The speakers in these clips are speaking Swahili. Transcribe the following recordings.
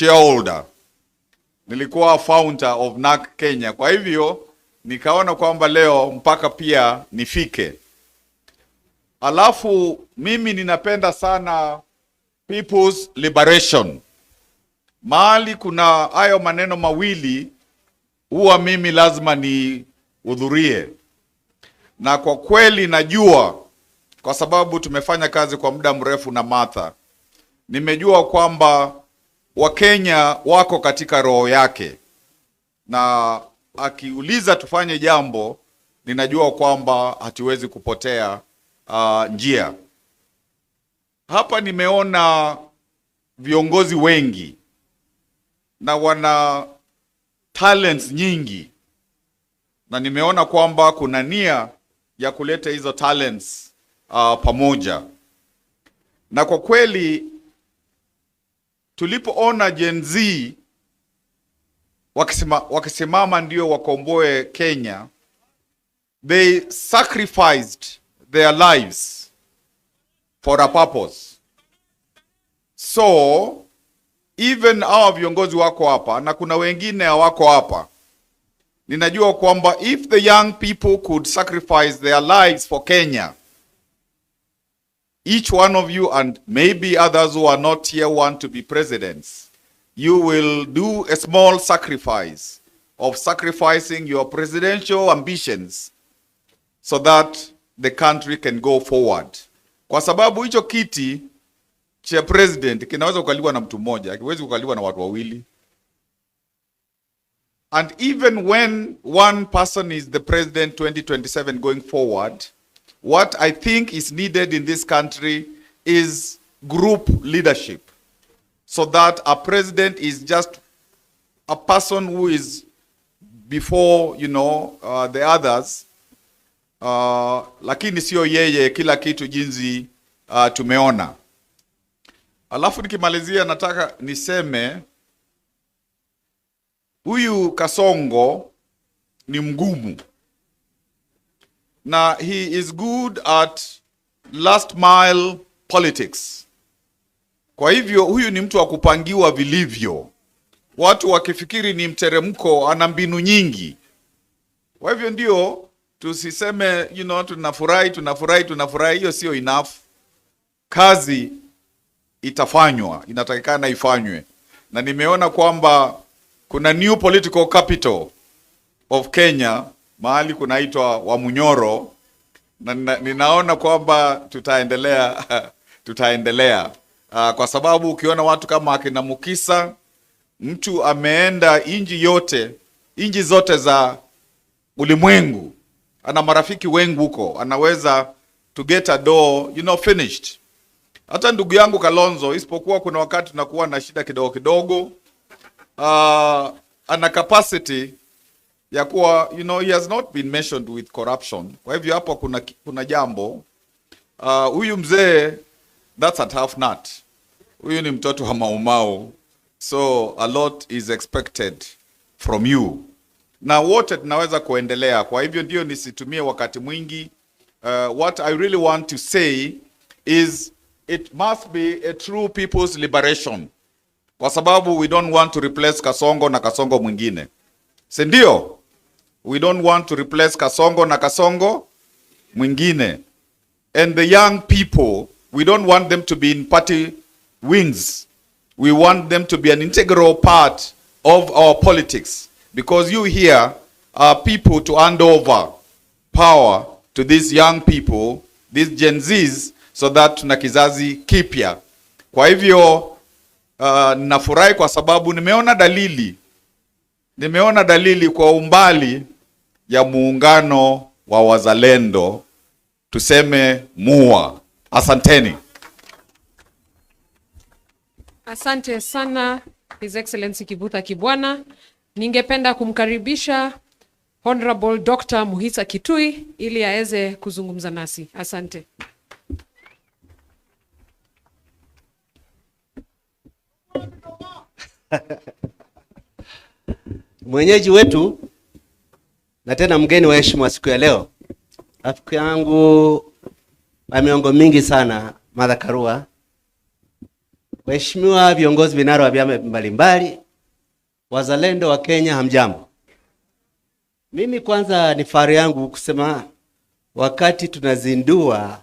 shareholder. Nilikuwa founder of NAK Kenya. Kwa hivyo nikaona kwamba leo mpaka pia nifike. Alafu mimi ninapenda sana people's liberation. Mahali kuna hayo maneno mawili huwa mimi lazima ni hudhurie. Na kwa kweli najua, kwa sababu tumefanya kazi kwa muda mrefu na Martha, nimejua kwamba Wakenya wako katika roho yake, na akiuliza tufanye jambo, ninajua kwamba hatuwezi kupotea njia. Hapa nimeona viongozi wengi na wana talents nyingi, na nimeona kwamba kuna nia ya kuleta hizo talents pamoja. Na kwa kweli tulipoona Gen Z wakisimama ndio wakomboe Kenya, they sacrificed their lives for a purpose. So even our viongozi wako hapa na kuna wengine hawako hapa, ninajua kwamba if the young people could sacrifice their lives for Kenya, each one of you and maybe others who are not here want to be presidents, you will do a small sacrifice of sacrificing your presidential ambitions so that the country can go forward. Kwa sababu hicho kiti cha president kinaweza kukaliwa na mtu mmoja, hakiwezi kukaliwa na watu wawili. And even when one person is the president 2027 going forward, what I think is needed in this country is group leadership, so that a president is just a person who is before, the others, lakini sio yeye kila kitu jinsi tumeona. Alafu nikimalizia nataka niseme huyu Kasongo ni mgumu, na he is good at last mile politics. Kwa hivyo huyu ni mtu wa kupangiwa vilivyo. Watu wakifikiri ni mteremko, ana mbinu nyingi. Kwa hivyo ndio tusiseme tunafurahi, hiyo sio enough. Kazi itafanywa, inatakikana ifanywe. Na nimeona kwamba kuna new political capital of Kenya, mahali kunaitwa wa Munyoro, na ninaona kwamba tutaendelea kwa sababu ukiona watu kama akina Mukisa, mtu ameenda inji zote za ulimwengu, ana marafiki wengi huko, anaweza to get a door finished. Hata ndugu yangu Kalonzo, isipokuwa kuna wakati tunakuwa na shida kidogo, ana capacity ya kuwa he has not been mentioned with corruption. Kwa hivyo hapo kuna jambo. Huyu mzee, that's a tough nut. Huyu ni mtoto wa maumau, so a lot is expected from you. Na wote tunaweza kuendelea. Kwa hivyo ndio nisitumie wakati mwingi. What I really want to say is it must be a true people's liberation. Kwa sababu we don't want to replace Kasongo na Kasongo mwingine. Si ndio? We don't want to replace Kasongo na Kasongo mwingine. And the young people, we don't want them to be in party wings. We want them to be an integral part of our politics. Because you here are people to hand over power to these young people, these Gen Zs, so that tuna kizazi kipya. Kwa hivyo nafurahi kwa sababu nimeona dalili kwa umbali ya muungano wa wazalendo, tuseme MUA. Asanteni. Asante sana His Excellency Kibutha Kibwana. Ningependa kumkaribisha Honorable Dr. Muhisa Kitui ili aweze kuzungumza nasi. Asante. Mwenyeji wetu na tena mgeni wa heshima siku ya leo, rafiki yangu wa miongo mingi sana, Martha Karua, Waheshimiwa viongozi vinara wa vyama mbalimbali, wazalendo wa Kenya, hamjambo. Mimi kwanza ni fahari yangu kusema wakati tunazindua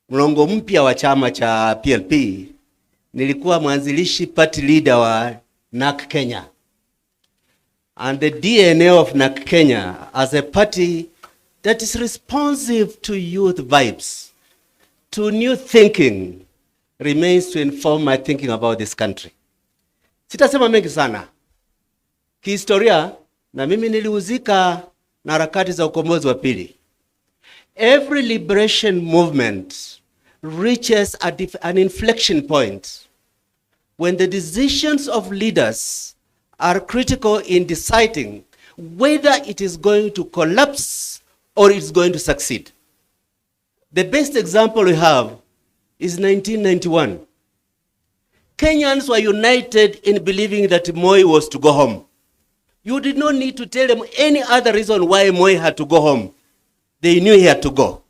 mlongo mpya wa chama cha PLP, nilikuwa mwanzilishi party leader wa NAK Kenya. And the DNA of NAK Kenya as a party that is responsive to youth vibes, to new thinking, remains to inform my thinking about this country. Sitasema mengi sana. Kihistoria, na mimi nilihusika na harakati za ukombozi wa pili. Every liberation movement reaches an inflection point when the decisions of leaders are critical in deciding whether it is going to collapse or it's going to succeed. The best example we have is 1991. Kenyans were united in believing that Moi was to go home. You did not need to tell them any other reason why Moi had to go home. They knew he had to go.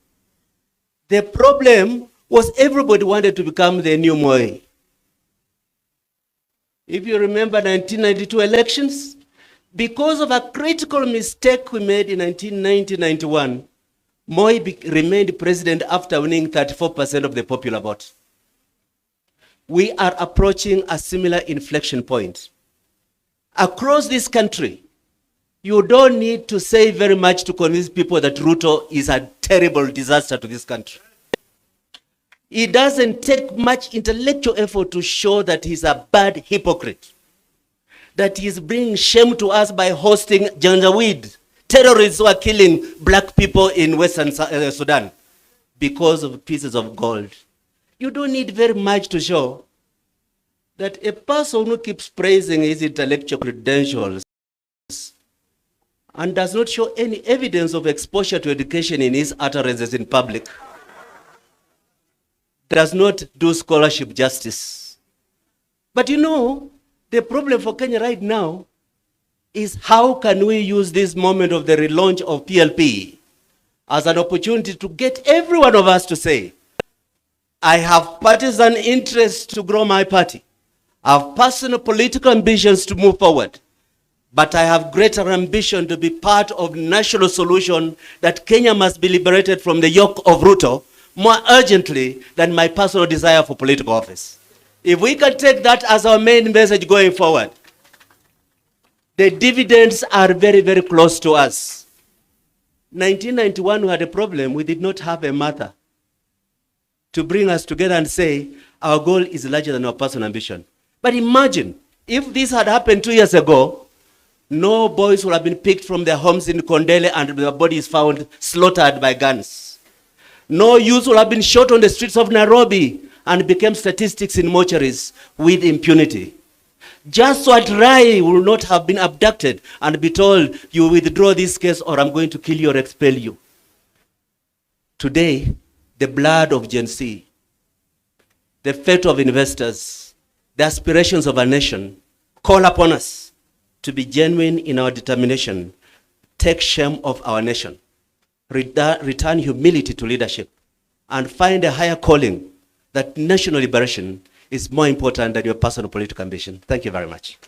The problem was everybody wanted to become the new Moi. If you remember 1992 elections, because of a critical mistake we made in 1990-91, Moi remained president after winning 34% of the popular vote. We are approaching a similar inflection point. Across this country, you don't need to say very much to convince people that Ruto is a terrible disaster to this country. It doesn't take much intellectual effort to show that he's a bad hypocrite, that he's bringing shame to us by hosting Janjaweed, terrorists who are killing black people in Western Sudan because of pieces of gold. You don't need very much to show that a person who keeps praising his intellectual credentials and does not show any evidence of exposure to education in his utterances in public does not do scholarship justice. But you know, the problem for Kenya right now is how can we use this moment of the relaunch of PLP as an opportunity to get every one of us to say, I have partisan interests to grow my party. I have personal political ambitions to move forward. But I have greater ambition to be part of national solution that Kenya must be liberated from the yoke of Ruto more urgently than my personal desire for political office. If we can take that as our main message going forward, the dividends are very, very close to us. 1991, we had a problem. We did not have a mother to bring us together and say, our goal is larger than our personal ambition. But imagine, if this had happened 2 years ago, no boys would have been picked from their homes in Kondele and their bodies found slaughtered by guns. No youth would have been shot on the streets of Nairobi and became statistics in mortuaries with impunity. Just what Rai will not have been abducted and be told, you withdraw this case or I'm going to kill you or expel you. Today, the blood of Gen Z, the fate of investors, the aspirations of our nation call upon us to be genuine in our determination, take shame of our nation, return humility to leadership, and find a higher calling that national liberation is more important than your personal political ambition. Thank you very much.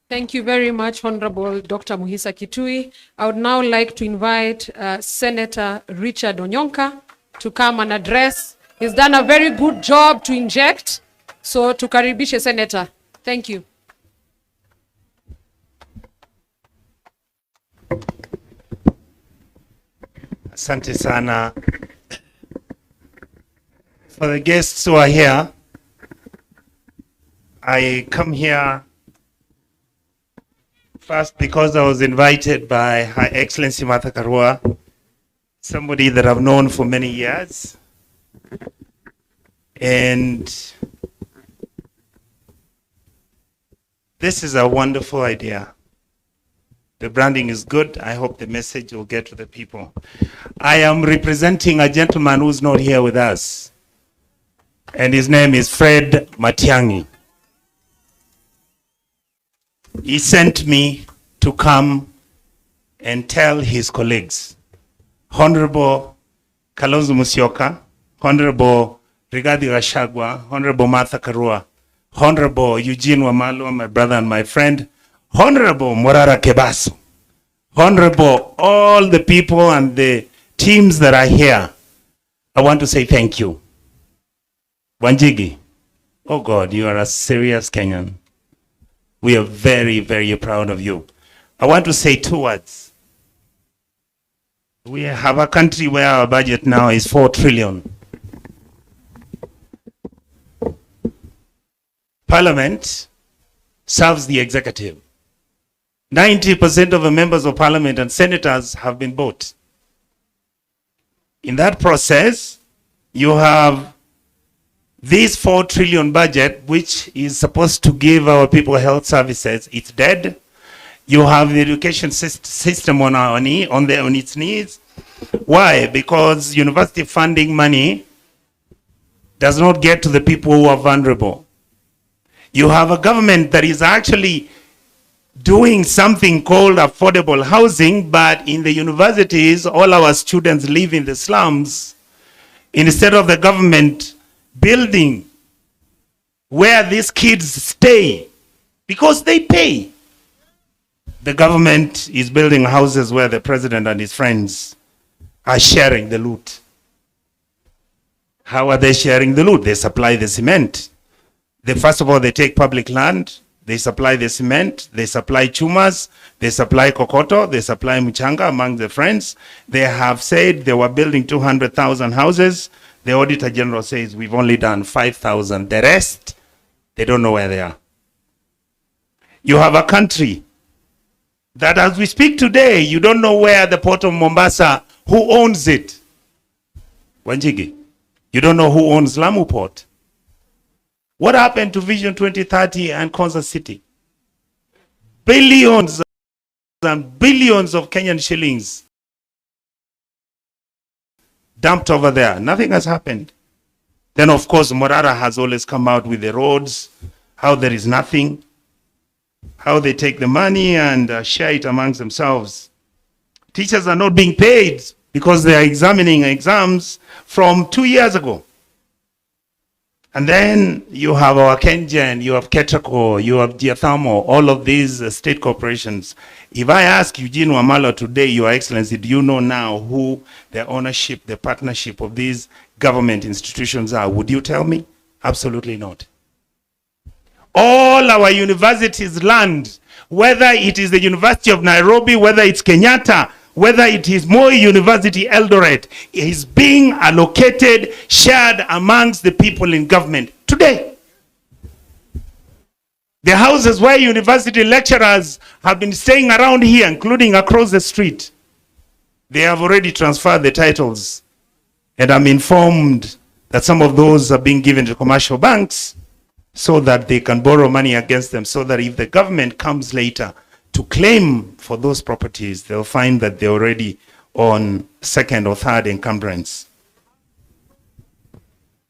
Thank you very much, Honorable Dr. Muhisa Kitui. I would now like to invite Senator Richard Onyonka to come and address. He's done a very good job to inject. So tukaribishe Senator. Thank you. Asante sana. For the guests who are here, I come here first because I was invited by Her Excellency Martha Karua, somebody that I've known for many years. And this is a wonderful idea. The branding is good. I hope the message will get to the people. I am representing a gentleman who's not here with us, and his name is Fred Matiang'i. He sent me to come and tell his colleagues, Honorable Kalonzo Musyoka, Honorable Rigathi Gachagua, Honorable Martha Karua, Honorable Eugene Wamalwa, my brother and my friend, Honorable Morara Kebaso, Honorable all the people and the teams that are here, I want to say thank you. Wanjigi, oh God, you are a serious Kenyan. We are very, very proud of you. I want to say 2 words. We have a country where our budget now is 4 trillion. Parliament serves the executive. 90% of the members of parliament and senators have been bought. In that process, you have this 4 trillion budget, which is supposed to give our people health services. It's dead. You have the education system on its knees. Why? Because university funding money does not get to the people who are vulnerable. You have a government that is actually doing something called affordable housing, but in the universities, all our students live in the slums. Instead of the government building where these kids stay, because they pay, the government is building houses where the president and his friends are sharing the loot. How are they sharing the loot? They supply the cement. First of all, they take public land, they supply the cement, they supply chumas, they supply kokoto, they supply mchanga among the friends. They have said they were building 200,000 houses. The Auditor General says we've only done 5,000. The rest, they don't know where they are. You have a country that as we speak today, you don't know where the port of Mombasa, who owns it. Wanjigi, you don't know who owns Lamu Port. What happened to Vision 2030 and Kansas City? Billions and billions of Kenyan shillings dumped over there. Nothing has happened. Then, of course, Morara has always come out with the roads, how there is nothing, how they take the money and share it amongst themselves. Teachers are not being paid because they are examining exams from 2 years ago. And then you have our Kengen, you have Ketraco, you have Diathamo, all of these state corporations. If I ask Eugene Wamalwa today, Your Excellency, do you know now who the ownership, the partnership of these government institutions are? Would you tell me? Absolutely not. All our universities land, whether it is the University of Nairobi, whether it's Kenyatta, whether it is Moi University Eldoret, is being allocated, shared amongst the people in government today. The houses where university lecturers have been staying around here, including across the street, they have already transferred the titles. And I'm informed that some of those are being given to commercial banks so that they can borrow money against them, so that if the government comes later to claim for those properties, they'll find that they're already on second or third encumbrance.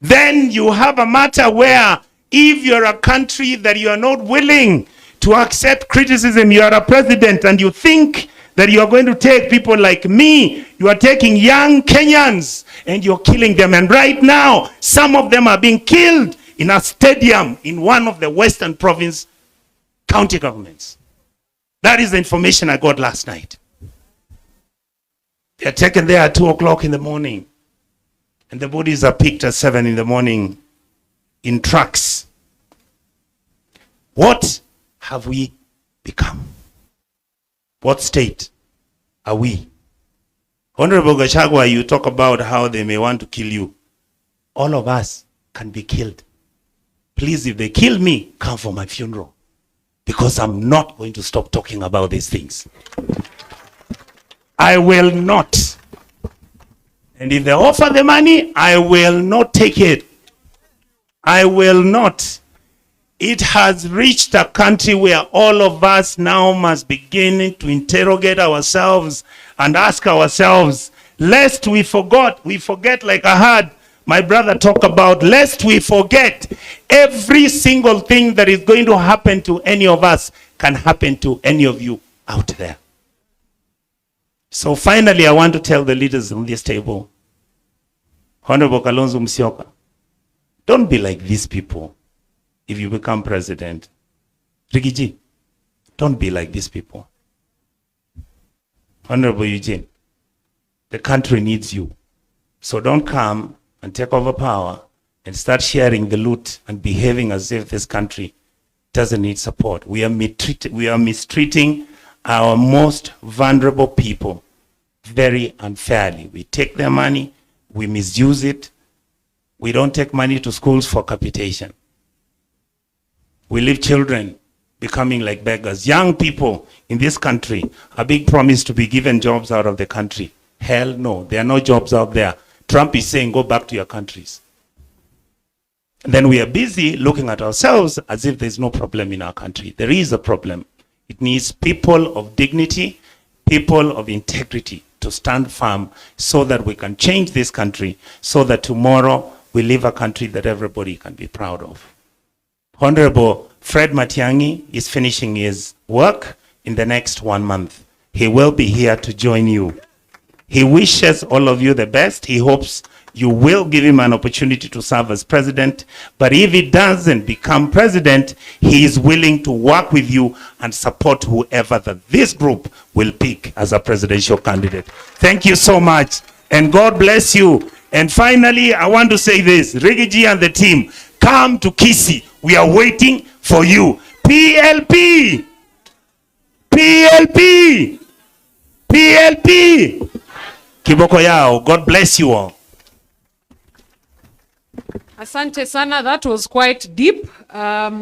Then you have a matter where if you're a country that you are not willing to accept criticism, you are a president and you think that you are going to take people like me, you are taking young Kenyans and you're killing them. And right now, some of them are being killed in a stadium in one of the Western province county governments. That is the information I got last night. They are taken there at 2 o'clock in the morning. And the bodies are picked at 7 in the morning in trucks. What have we become? What state are we? Honorable Gachagua, you talk about how they may want to kill you. All of us can be killed. Please, if they kill me, come for my funeral. Because I'm not going to stop talking about these things. I will not. And if they offer the money, I will not take it. I will not. It has reached a country where all of us now must begin to interrogate ourselves and ask ourselves, lest we forget like I heard my brother talk about, lest we forget every single thing that is going to happen to any of us can happen to any of you out there. So finally, I want to tell the leaders on this table, Honorable Kalonzo Musyoka, Don't be like these people if you become president. Rigiji, don't be like these people. Honorable Eugene, the country needs you. So don't come and take over power and start sharing the loot and behaving as if this country doesn't need support. We are mistreating our most vulnerable people very unfairly. We take their money, we misuse it. We don't take money to schools for capitation. We leave children becoming like beggars. Young people in this country are being promised to be given jobs out of the country. Hell no, there are no jobs out there. Trump is saying, go back to your countries. And then we are busy looking at ourselves as if there's no problem in our country. There is a problem. It needs people of dignity, people of integrity to stand firm so that we can change this country, so that tomorrow we live a country that everybody can be proud of. Honorable Fred Matiang'i is finishing his work in the next 1 month. He will be here to join you. He wishes all of you the best. He hopes you will give him an opportunity to serve as president. But if he doesn't become president, he is willing to work with you and support whoever that this group will pick as a presidential candidate. Thank you so much, and God bless you. And finally, I want to say this, Rigiji and the team, come to Kisii. We are waiting for you. PLP! PLP! PLP! Kiboko yao. God bless you all. Asante sana, that was quite deep.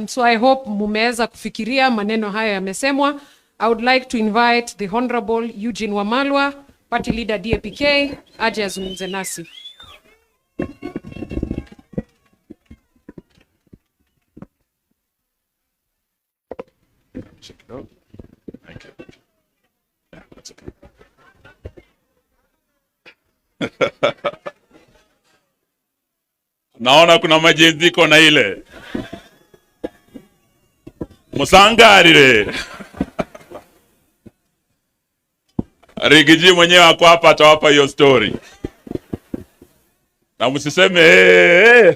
So I hope mumeweza kufikiria maneno haya yamesemwa. I would like to invite the Honorable Eugene Wamalwa, Party Leader DAPK, aje azungumze nasi. Check it out. Thank you. Yeah, that's okay. Naona kuna majeziko na ile musangarire. Rigiji mwenyewe ako hapa atawapa hiyo story. Na msiseme hey.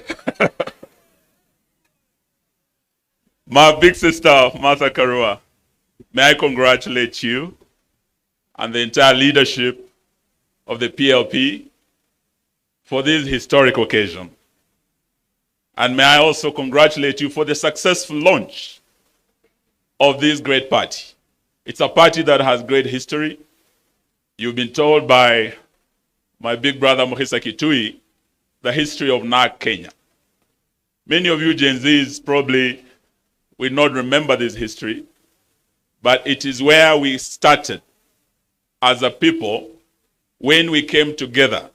My big sister, Martha Karua, may I congratulate you and the entire leadership of the PLP for this historic occasion. And may I also congratulate you for the successful launch of this great party. It's a party that has great history. You've been told by my big brother Mohisa Kitui the history of NARC Kenya. Many of you Gen Zs probably will not remember this history, but it is where we started as a people when we came together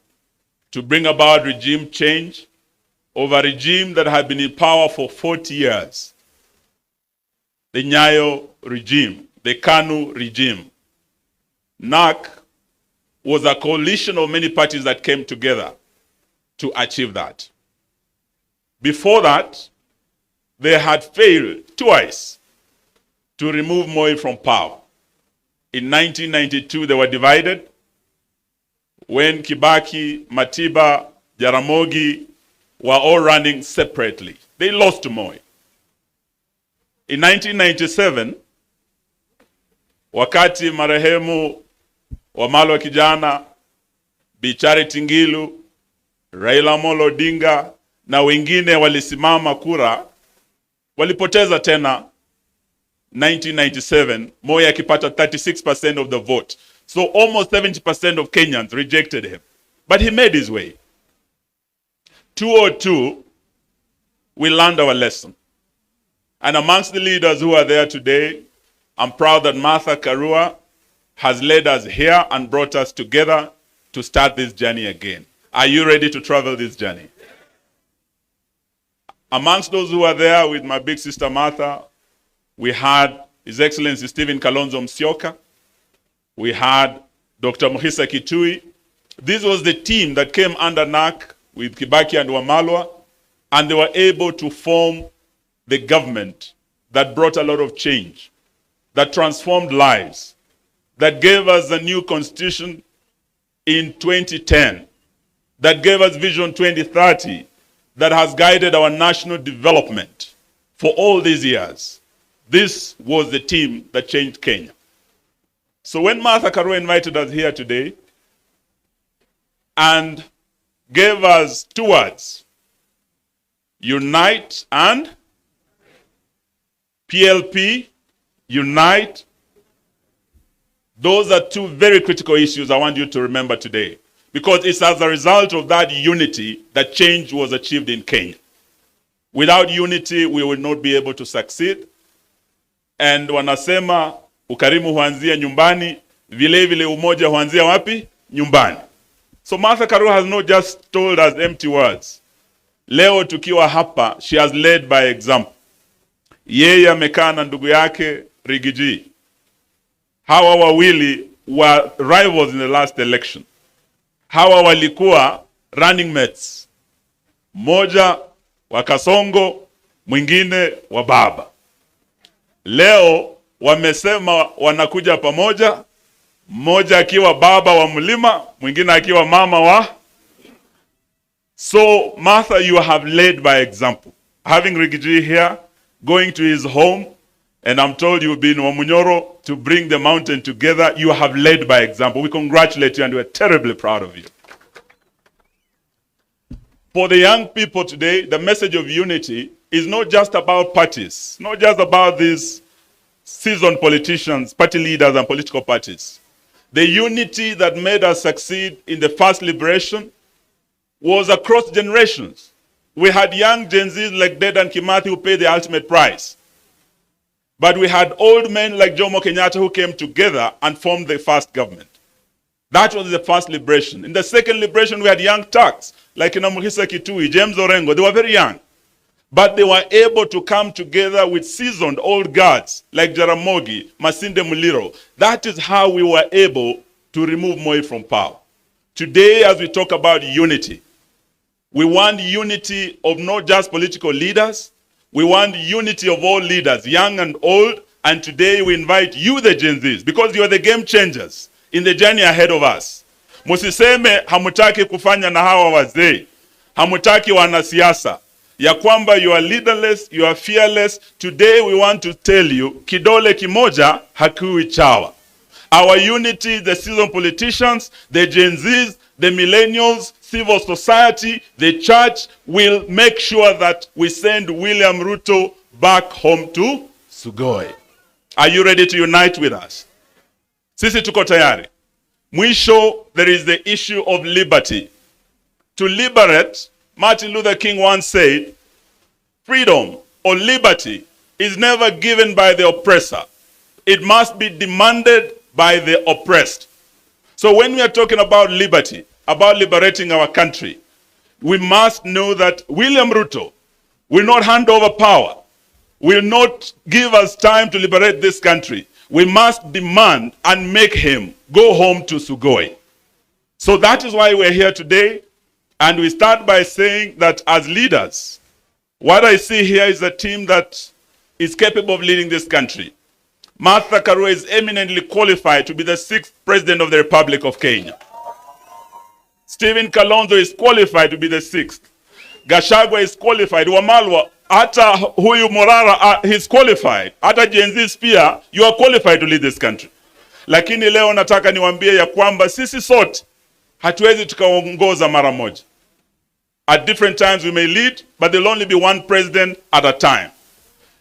to bring about regime change over a regime that had been in power for 40 years. The Nyayo regime, the KANU regime. NARC was a coalition of many parties that came together to achieve that. Before that, they had failed twice to remove Moi from power. In 1992, they were divided when Kibaki, Matiba, Jaramogi were all running separately. They lost to Moi. In 1997, wakati marehemu Wamalwa kijana, Bi Charity Ngilu, Raila ODINGA na wengine walisimama kura, walipoteza tena 1997, Moi akipata 36% of the vote. So almost 70% of Kenyans rejected him. But he made his way. 2002, we learned our lesson. And amongst the leaders who are there today, I'm proud that Martha Karua has led us here and brought us together to start this journey again. Are you ready to travel this journey? Amongst those who are there with my big sister Martha, we had His Excellency Stephen Kalonzo Musyoka. We had Dr. Mohisa Kitui. This was the team that came under NARC with Kibaki and Wamalwa, and they were able to form the government that brought a lot of change, that transformed lives, that gave us a new constitution in 2010, that gave us Vision 2030, that has guided our national development for all these years. This was the team that changed Kenya. So when Martha Karua invited us here today and gave us 2 words, unite and PLP, unite. Those are 2 very critical issues I want you to remember today, because it's as a result of that unity that change was achieved in Kenya. Without unity, we will not be able to succeed. And wanasema ukarimu huanzia nyumbani, vile vile umoja huanzia wapi? Nyumbani. So Martha Karua has not just told us empty words. Leo tukiwa hapa, she has led by example. Yeye amekaa na ndugu yake Rigiji. Hawa wawili were rivals in the last election. Hawa walikuwa running mates. Mmoja wa Kasongo, mwingine wa baba. Leo wamesema wanakuja pamoja, mmoja akiwa baba wa mlima, mwingine akiwa mama wa. So Martha, you have led by example. Having Rigiji here, going to his home, and I'm told you've been Wamunyoro to bring the mountain together. You have led by example. We congratulate you and we're terribly proud of you. For the young people today, the message of unity is not just about parties, not just about these seasoned politicians, party leaders and political parties. The unity that made us succeed in the first liberation was across generations. We had young Gen Zs like Dedan Kimathi who paid the ultimate price. But we had old men like Jomo Kenyatta who came together and formed the first government. That was the first liberation. In the second liberation, we had young Turks like Muhisa Kitui, James Orengo. They were very young. But they were able to come together with seasoned old guards like Jaramogi, Masinde Muliro. That is how we were able to remove Moi from power. Today, as we talk about unity, we want unity of not just political leaders. We want unity of all leaders, young and old. And today we invite you, the Gen Zs, because you are the game changers in the journey ahead of us. Musiseme hamutaki kufanya na hawa wazee. Hamutaki wanasiasa. Ya kwamba you are leaderless, you are fearless. Today we want to tell you, kidole kimoja hakui chawa. Our unity, the seasoned politicians, the Gen Zs, the millennials, civil society, the church will make sure that we send William Ruto back home to Sugoi. Are you ready to unite with us? Sisi tuko tayari. Mwisho, there is the issue of liberty. To liberate, Martin Luther King once said, freedom or liberty is never given by the oppressor. It must be demanded by the oppressed. So when we are talking about liberty, about liberating our country, we must know that William Ruto will not hand over power, will not give us time to liberate this country. We must demand and make him go home to Sugoi. So that is why we're here today. And we start by saying that as leaders, what I see here is a team that is capable of leading this country. Martha Karua is eminently qualified to be the 6th president of the Republic of Kenya. Stephen Kalonzo is qualified to be the 6th. Gachagua is qualified. Wamalwa, hata huyu Morara, he's qualified. Hata Gen Z pia, you are qualified to lead this country. Lakini leo nataka niwaambie ya kwamba sisi sote hatuwezi tukaongoza mara moja. At different times we may lead, but there'll only be one president at a time.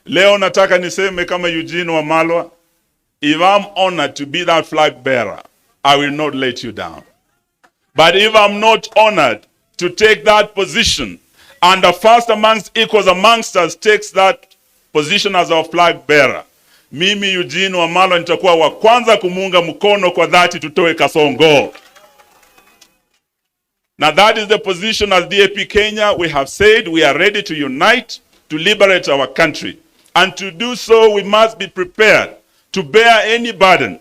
Leo nataka niseme kama Eugene Wamalwa, if I'm honored to be that flag bearer, I will not let you down. But if I'm not honored to take that position, and the first amongst equals amongst us takes that position as our flag bearer, mimi Eugene Wamalwa nitakuwa wa kwanza kumunga mkono kwa dhati tutoe Kasongo. Now that is the position as DAP Kenya. We have said we are ready to unite, to liberate our country. And to do so, we must be prepared to bear any burden,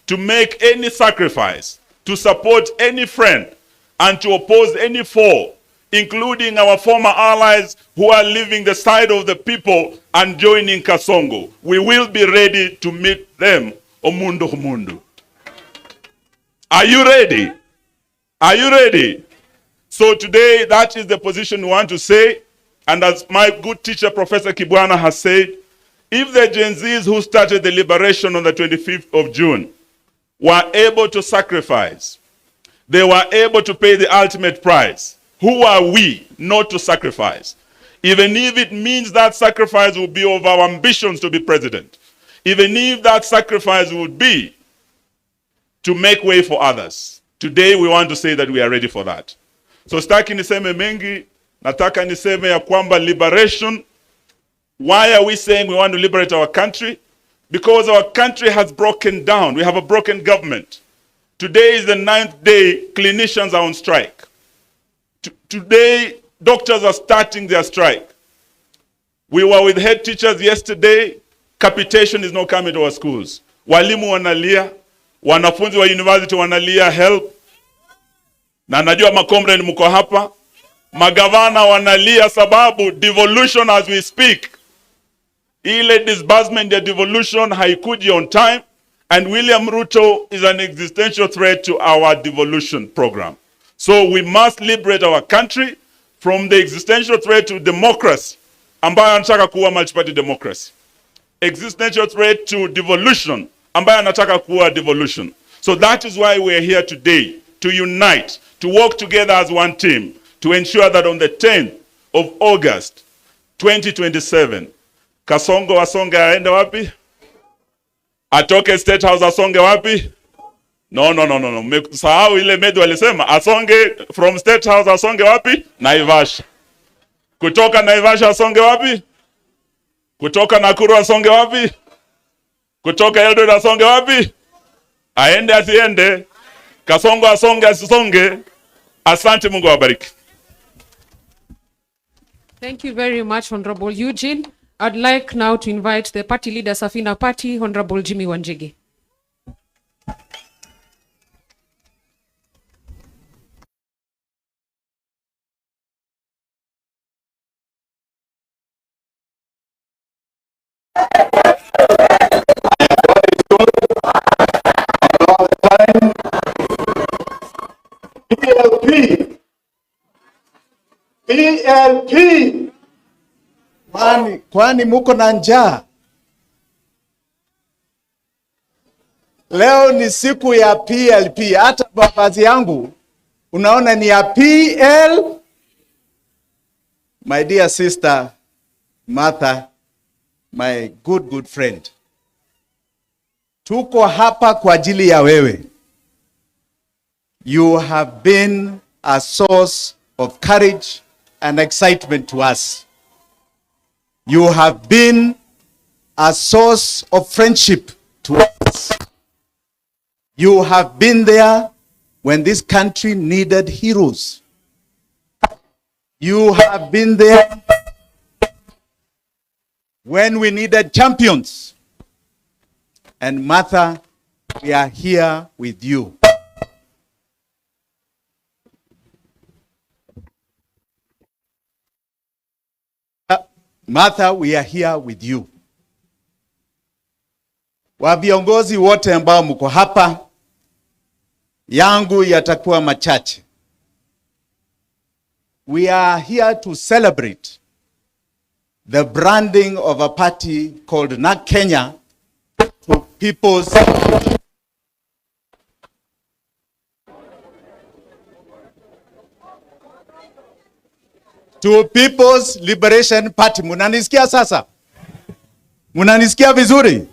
to make any sacrifice, to support any friend, and to oppose any foe, including our former allies who are leaving the side of the people and joining Kasongo. We will be ready to meet them. Omundo Humundu. Are you ready? Are you ready? So today, that is the position we want to say. And as my good teacher, Professor Kibwana, has said, if the Gen Zs who started the liberation on the 25th of June were able to sacrifice, they were able to pay the ultimate price, who are we not to sacrifice? Even if it means that sacrifice will be of our ambitions to be president, even if that sacrifice would be to make way for others. Today we want to say that we are ready for that. So sitaki niseme mengi, nataka niseme ya kwamba liberation. Why are we saying we want to liberate our country? Because our country has broken down. We have a broken government. Today is the 9th day clinicians are on strike. Today, doctors are starting their strike. We were with head teachers yesterday. Capitation is not coming to our schools. Walimu wanalia, wanafunzi wa university wanalia help. Na najua makomrade mko hapa. Magavana wanalia sababu devolution as we speak. Ile disbursement ya devolution haikuji on time, and William Ruto is an existential threat to our devolution program. So we must liberate our country from the existential threat to democracy, ambayo anataka kuwa multi-party democracy. Existential threat to devolution, ambayo anataka kuwa devolution. So that is why we are here today, to unite, to work together as one team, to ensure that on the 10th of August, 2027, Kasongo asonge aende wapi? Atoke State House asonge wapi? No. Sahau ile medu alisema asonge from State House asonge wapi? Naivasha. Kutoka Naivasha asonge wapi? Kutoka Nakuru asonge wapi? Kutoka Eldoret asonge wapi? Aende asiende? Kasongo asonge asisonge? Asante, Mungu awabariki. Thank you very much, Honorable Eugene. I'd like now to invite the party leader, Safina Party, Honorable Jimmy Wanjigi. PLP. Kwani muko na njaa? Leo ni siku ya PLP. Hata mavazi yangu unaona ni ya PL. My dear sister Martha, my good friend, tuko hapa kwa ajili ya wewe. You have been a source of courage and excitement to us. You have been a source of friendship to us. You have been there when this country needed heroes. You have been there when we needed champions. And Martha, we are here with you. Martha, we are here with you. Wa viongozi wote ambao mko hapa, yangu yatakuwa machache. We are here to celebrate the branding of a party called NAK Kenya to People's Liberation Party. Munanisikia sasa? Munanisikia vizuri?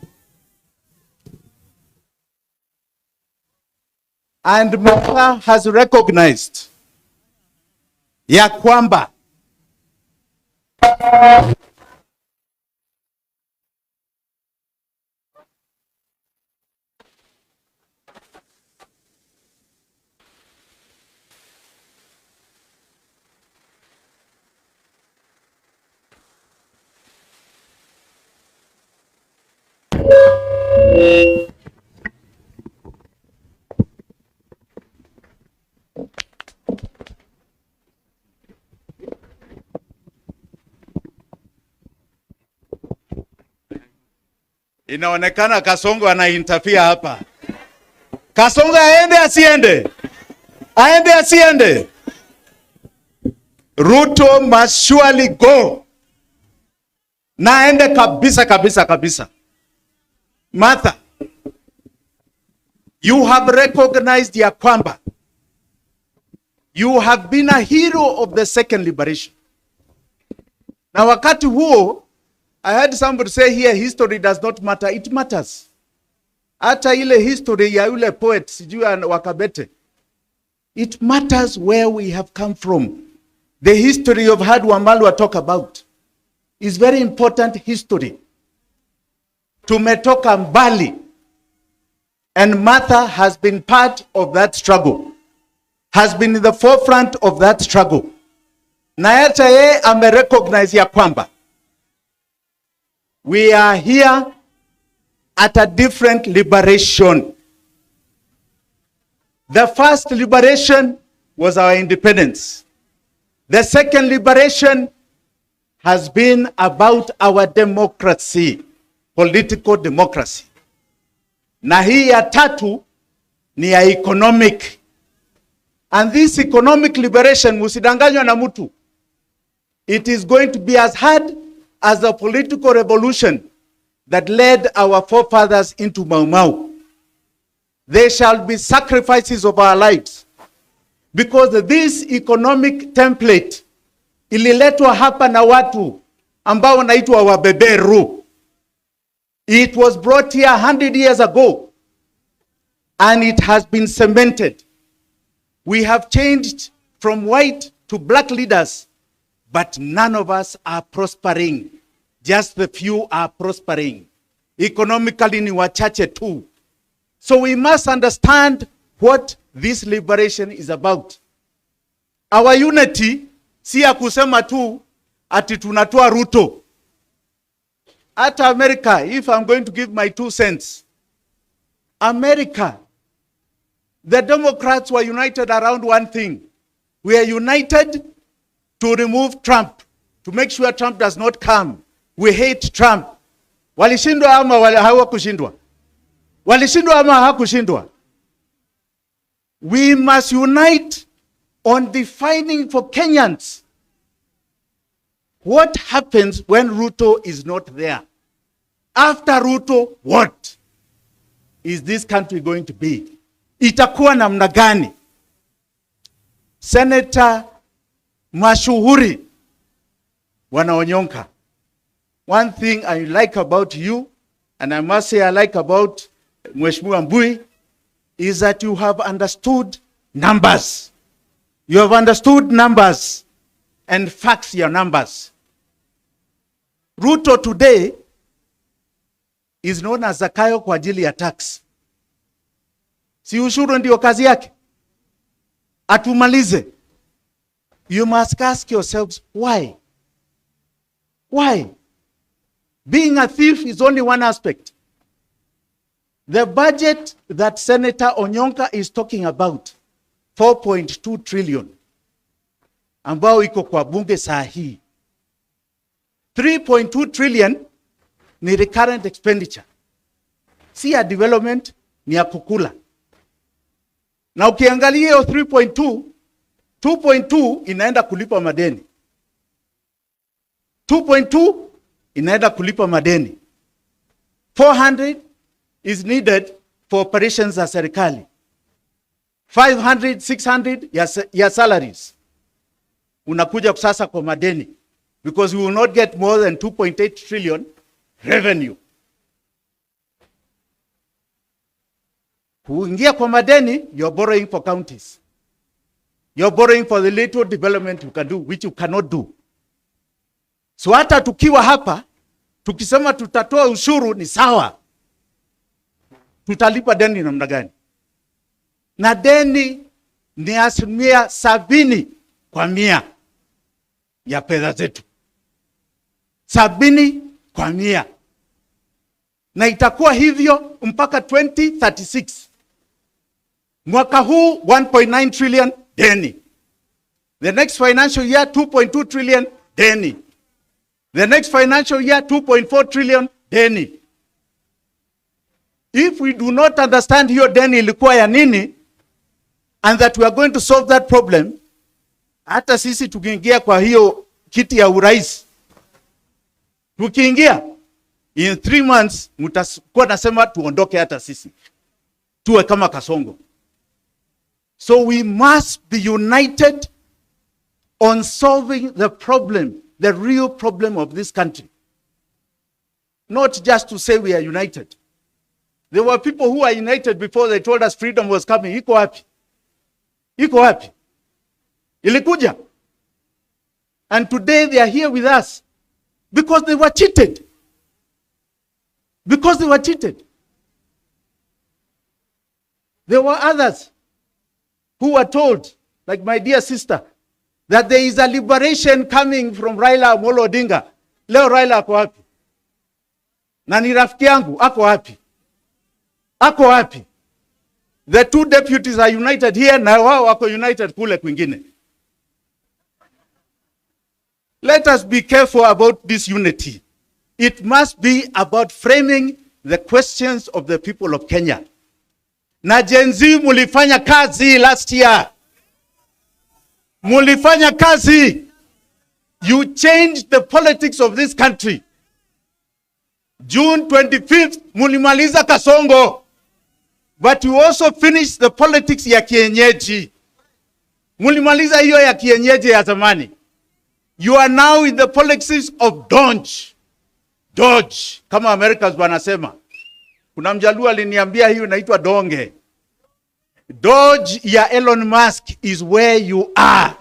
And Martha has recognized ya kwamba inaonekana Kasongo anainterfere hapa. Kasongo aende asiende? Aende asiende? Ruto must surely go. Naende kabisa kabisa kabisa. Martha, you have recognized ya kwamba you have been a hero of the second liberation. Na wakati huo, I heard somebody say here, history does not matter. It matters. Hata ile history ya yule poet, sijui Wakabete. It matters where we have come from. The history of Hard Wamalwa talk about is very important history. Tumetoka mbali. And Martha has been part of that struggle. Has been in the forefront of that struggle. Na hata yeye amerecognize ya kwamba we are here at a different liberation. The first liberation was our independence. The second liberation has been about our democracy, political democracy. Na hii ya tatu ni ya economic. And this economic liberation, musidanganywa na mtu, it is going to be as hard as the political revolution that led our forefathers into Mau Mau. There shall be sacrifices of our lives. Because this economic template ililetwa hapa na watu ambao wanaitwa wabeberu. It was brought here 100 years ago and it has been cemented. We have changed from white to black leaders, but none of us are prospering. Just the few are prospering. Economically ni wachache tu. So we must understand what this liberation is about. Our unity si ya kusema tu ati tunatoa Ruto. At America, if I'm going to give my 2 cents, America, the Democrats were united around one thing. We are united to remove Trump, to make sure Trump does not come. We hate Trump. Walishindwa ama hawakushindwa? Walishindwa ama hawakushindwa? We must unite on defining for Kenyans what happens when Ruto is not there. After Ruto, what is this country going to be? Itakuwa namna gani? Senator mashuhuri wanaonyonka. One thing I like about you, and I must say I like about Mheshimiwa Mbui, is that you have understood numbers. You have understood numbers and facts your numbers. Ruto today is known as Zakayo kwa ajili ya tax. Si ushuru ndio kazi yake? Atumalize. You must ask yourselves why? Why? Being a thief is only one aspect. The budget that Senator Onyonka is talking about, 4.2 trillion, ambao iko kwa bunge saa hii. 3.2 trillion ni recurrent expenditure. Si ya development, ni ya kukula. Na ukiangalia hiyo 3.2, 2.2 inaenda kulipa madeni. 2.2 inaenda kulipa madeni. 400 is needed for operations za serikali. 500, 600 ya salaries. Unakuja sasa kwa madeni. Because we will not get more than 2.8 trillion revenue. Kuingia kwa madeni, you're borrowing for counties. You're borrowing for the little development you can do, which you cannot do. So hata tukiwa hapa, tukisema tutatoa ushuru ni sawa. Tutalipa deni namna gani? Na deni ni 70% ya pesa zetu. 70%. Na itakuwa hivyo mpaka 2036. Mwaka huu 1.9 trillion deni. The next financial year 2.2 trillion deni. The next financial year 2.4 trillion deni. If we do not understand hiyo deni ilikuwa ya nini, and that we are going to solve that problem, hata sisi tukiingia kwa hiyo kiti ya urais, tukiingia in 3 months mtakuwa nasema tuondoke hata sisi tuwe kama Kasongo. So we must be united on solving the problem, the real problem of this country. Not just to say we are united. There were people who were united before they told us freedom was coming. Iko wapi? Iko wapi? Ilikuja. And today they are here with us because they were cheated. Because they were cheated. There were others who were told, like my dear sister, that there is a liberation coming from Raila Amolo Odinga. Leo Raila ako wapi? Na ni rafiki yangu, ako wapi? Ako wapi? The 2 deputies are united here, na wao wako united kule kwingine. Let us be careful about this unity. It must be about framing the questions of the people of Kenya. Na Gen Z mulifanya kazi last year. Mulifanya kazi. You changed the politics of this country. June 25th, mulimaliza Kasongo. But you also finished the politics ya kienyeji. Mulimaliza hiyo ya kienyeji ya zamani. You are now in the politics of Dodge. Dodge, kama Americans wanasema. Kuna mjaluo aliniambia hiyo inaitwa donge. Dodge ya Elon Musk is where you are.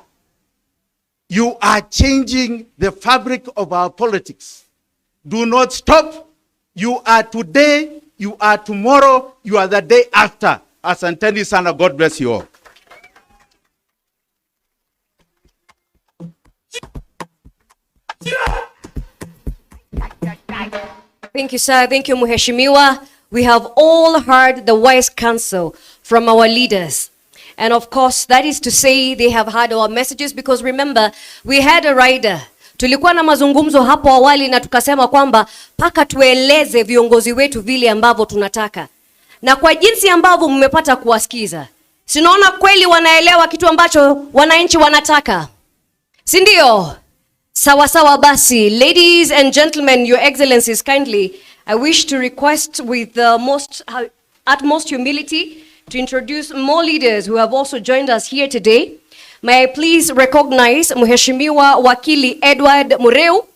You are changing the fabric of our politics. Do not stop. You are today, you are tomorrow, you are the day after. Asanteni sana, God bless you all. Thank you, sir. Thank you, Mheshimiwa. We have all heard the wise counsel from our leaders. And of course, that is to say they have heard our messages, because remember, we had a rider. Tulikuwa na mazungumzo hapo awali na tukasema kwamba paka tueleze viongozi wetu vile ambavyo tunataka. Na kwa jinsi ambavyo mmepata kuwasikiza, sinaona kweli wanaelewa kitu ambacho wananchi wanataka. Si ndio? Sawa sawa basi. Ladies and gentlemen, your excellencies, kindly, I wish to request with the utmost humility to introduce more leaders who have also joined us here today. May I please recognize Mheshimiwa Wakili Edward Mureu.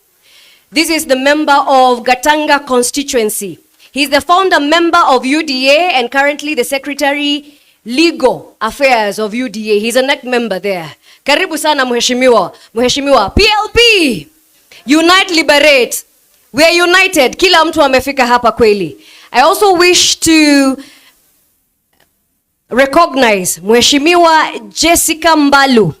This is the member of Gatanga constituency. He is the founder member of UDA and currently the secretary legal affairs of UDA. He's a NEC member there. Karibu sana Mheshimiwa. Mheshimiwa, PLP, Unite Liberate. We are united. Kila mtu amefika hapa kweli. I also wish to recognize Mheshimiwa Jessica Mbalu.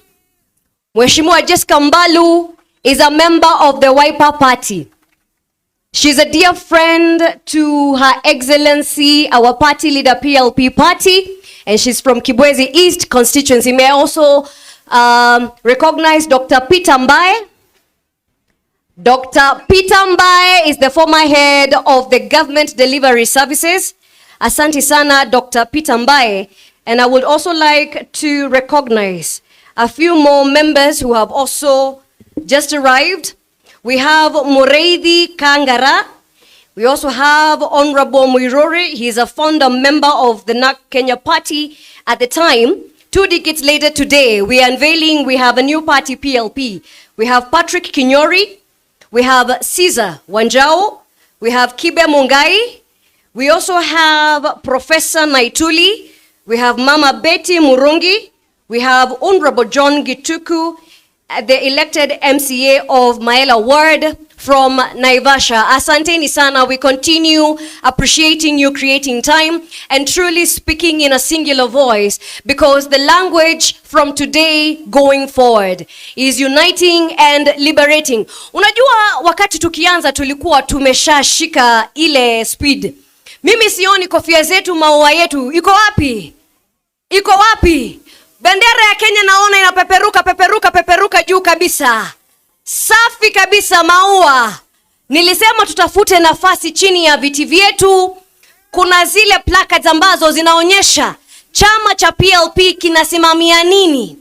Mheshimiwa Jessica Mbalu is a member of the Wiper Party. She's a dear friend to Her Excellency, our party leader, PLP Party, and she's from Kibwezi East constituency. May I also recognize Dr. Peter Mbae. Dr. Peter Mbae is the former head of the Government Delivery Services. Asante sana, Dr. Peter Mbae. And I would also like to recognize a few more members who have also just arrived. We have Mureithi Kangara. We also have Honorable Muiruri. He's a founder member of the NAK Kenya party at the time. 2 decades later today, we are unveiling, we have a new party, PLP. We have Patrick Kinyori. We have Caesar Wanjao. We have Kibe Mungai. We also have Professor Naituli. We have Mama Betty Murungi. We have Honorable John Gituku, the elected MCA of Maela Ward from Naivasha. Asanteni sana. We continue appreciating you creating time and truly speaking in a singular voice, because the language from today going forward is uniting and liberating. Unajua wakati tukianza tulikuwa tumeshashika ile speed. Mimi sioni kofia zetu, maua yetu. Iko wapi? Iko wapi? Bendera ya Kenya naona inapeperuka juu kabisa. Safi kabisa maua. Nilisema tutafute nafasi chini ya viti vyetu. Kuna zile placards ambazo zinaonyesha chama cha PLP kinasimamia nini.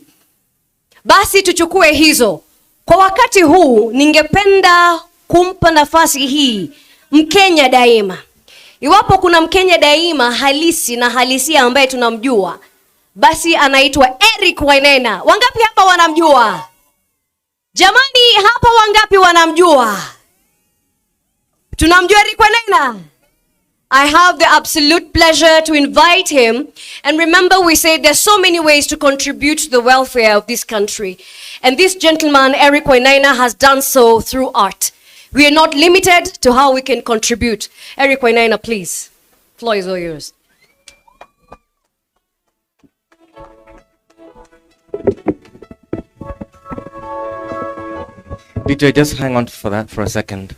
Basi tuchukue hizo. Kwa wakati huu ningependa kumpa nafasi hii Mkenya daima. Iwapo kuna Mkenya daima halisi na halisia ambaye tunamjua, basi anaitwa Eric Wainaina. Wangapi hapa wanamjua? Jamani, hapa wangapi wanamjua? Tunamjua Eric Wainaina? I have the absolute pleasure to invite him. And remember, we said there's so many ways to contribute to the welfare of this country. And this gentleman, Eric Wainaina, has done so through art. We are not limited to how we can contribute. Eric Wainaina, please. Floor is all yours. DJ, just hang on for that for a second.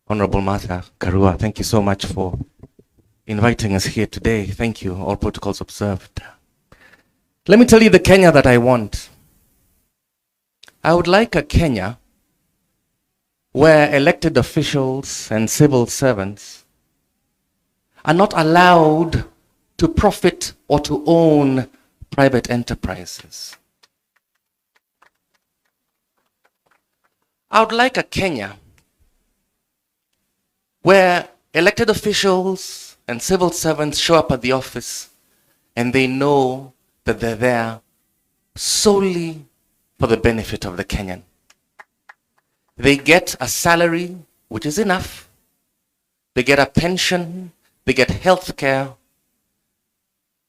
Honorable Martha Karua, thank you so much for inviting us here today. Thank you, all protocols observed. Let me tell you the Kenya that I want. I would like a Kenya where elected officials and civil servants are not allowed to profit or to own private enterprises. I would like a Kenya where elected officials and civil servants show up at the office and they know that they're there solely for the benefit of the Kenyan. They get a salary, which is enough. They get a pension, they get health care,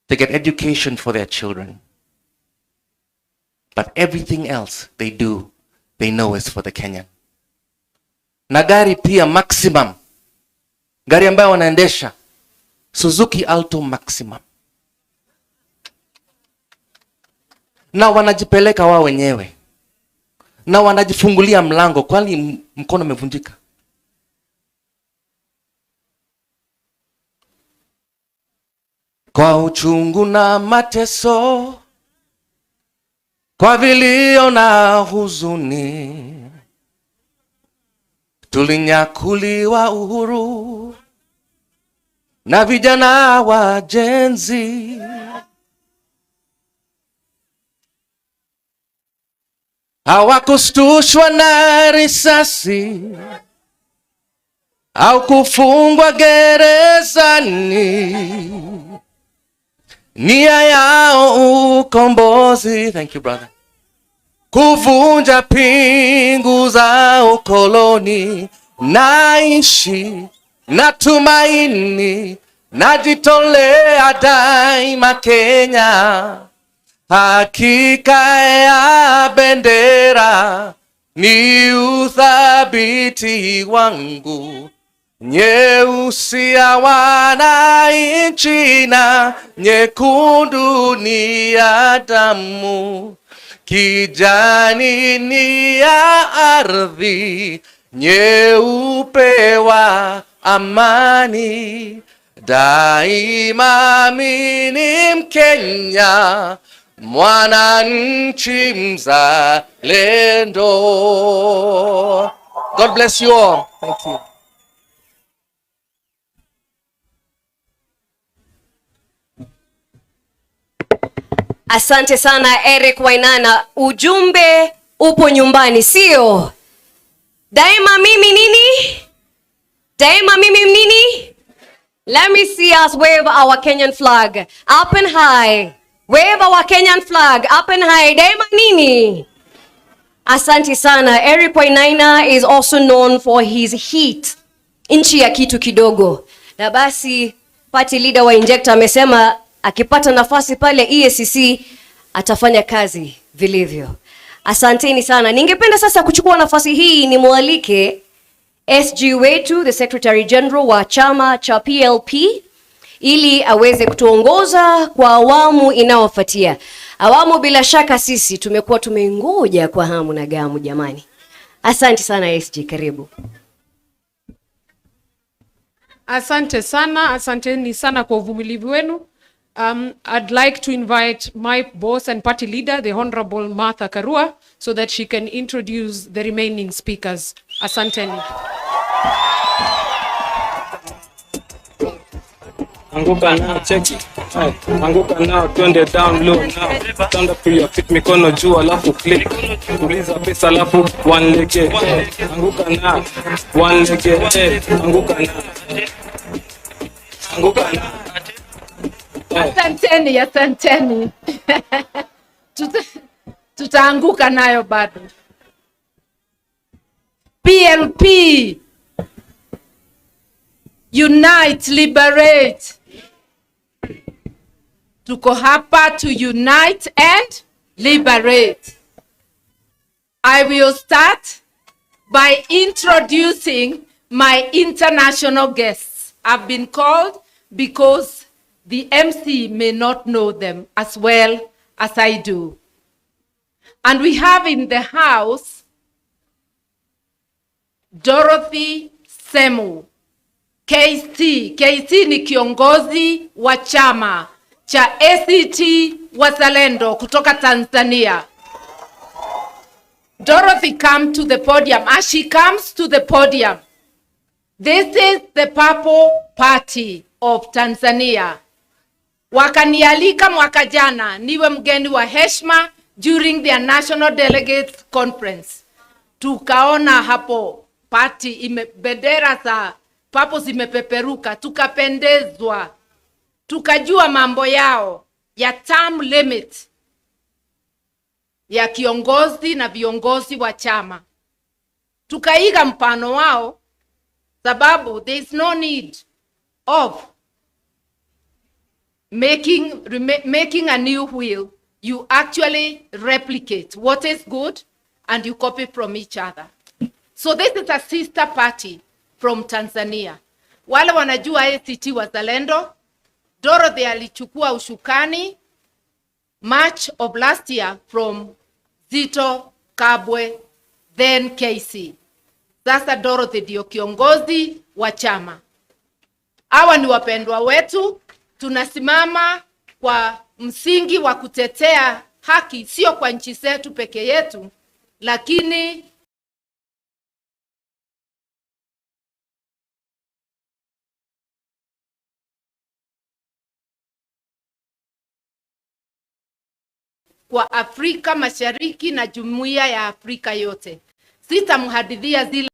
they get education for their children. But everything else they do, they know is for the Kenyan. Na gari pia maximum. Gari ambayo wanaendesha Suzuki Alto Maximum. Na wanajipeleka wao wenyewe. Na wanajifungulia mlango kwani mkono umevunjika. Kwa uchungu na mateso, kwa vilio na huzuni, tulinyakuliwa uhuru na vijana wa Gen Z. Hawakustushwa na risasi au kufungwa gerezani. Nia yao ukombozi, thank you brother, kuvunja pingu za ukoloni. Naishi na tumaini, najitolea daima Kenya. Hakika ya bendera ni uthabiti wangu, nyeusi ya wananchi na nyekundu ni ya damu, kijani ni ya ardhi, nyeupe wa amani. Daima mimi ni Mkenya, mwananchi mzalendo. God bless you all. Thank you. Asante sana Eric Wainaina. Ujumbe upo nyumbani, sio? Daima mimi nini? Daima mimi nini? Let me see us wave our Kenyan flag up and high. Wave our Kenyan flag up and high. Daima nini? Asante sana. Eric Wainaina is also known for his hit Nchi ya Kitu Kidogo. Na basi party leader wa Injector amesema akipata nafasi pale EACC atafanya kazi vilivyo. Asanteni sana. Ningependa sasa kuchukua nafasi hii ni mualike SG wetu, the Secretary General wa chama cha PLP, ili aweze kutuongoza kwa awamu inayofuatia. Awamu bila shaka sisi tumekuwa tumengoja kwa hamu na gamu jamani. Asante sana SG, karibu. Asante sana, asanteni sana kwa uvumilivu wenu. I'd like to invite my boss and party leader, the Honorable Martha Karua, so that she can introduce the remaining speakers. Asanteni. Anguka na cheki. Anguka nao, twende down low now. Stand up to your feet, mikono juu alafu click. Tuliza pesa alafu one leg. Anguka nao, one leg. Anguka nao. Anguka nao. Asanteni, asanteni. Tutaanguka nayo bado. PLP. Unite, liberate. Tuko hapa to unite and liberate. I will start by introducing my international guests. I've been called because the MC may not know them as well as I do. And we have in the house Dorothy Semu, KC. KC ni kiongozi wa chama cha ACT Wazalendo kutoka Tanzania. Dorothy, come to the podium. As she comes to the podium, this is the Purple Party of Tanzania. Wakanialika mwaka jana niwe mgeni wa heshima during their National Delegates Conference. Tukaona hapo party bendera za Purple zimepeperuka, tukapendezwa. Tukajua mambo yao ya term limit ya kiongozi na viongozi wa chama. Tukaiga mfano wao sababu there is no need of making a new wheel. You actually replicate what is good and you copy from each other. So this is a sister party from Tanzania. Wale wanajua ACT Wazalendo, Dorothy alichukua ushukani March of last year from Zito Kabwe, then KC. Sasa Dorothy ndio kiongozi wa chama. Hawa ni wapendwa wetu, tunasimama kwa msingi wa kutetea haki, sio kwa nchi zetu peke yetu, lakini kwa Afrika Mashariki na jumuiya ya Afrika yote. Sitamhadithia zile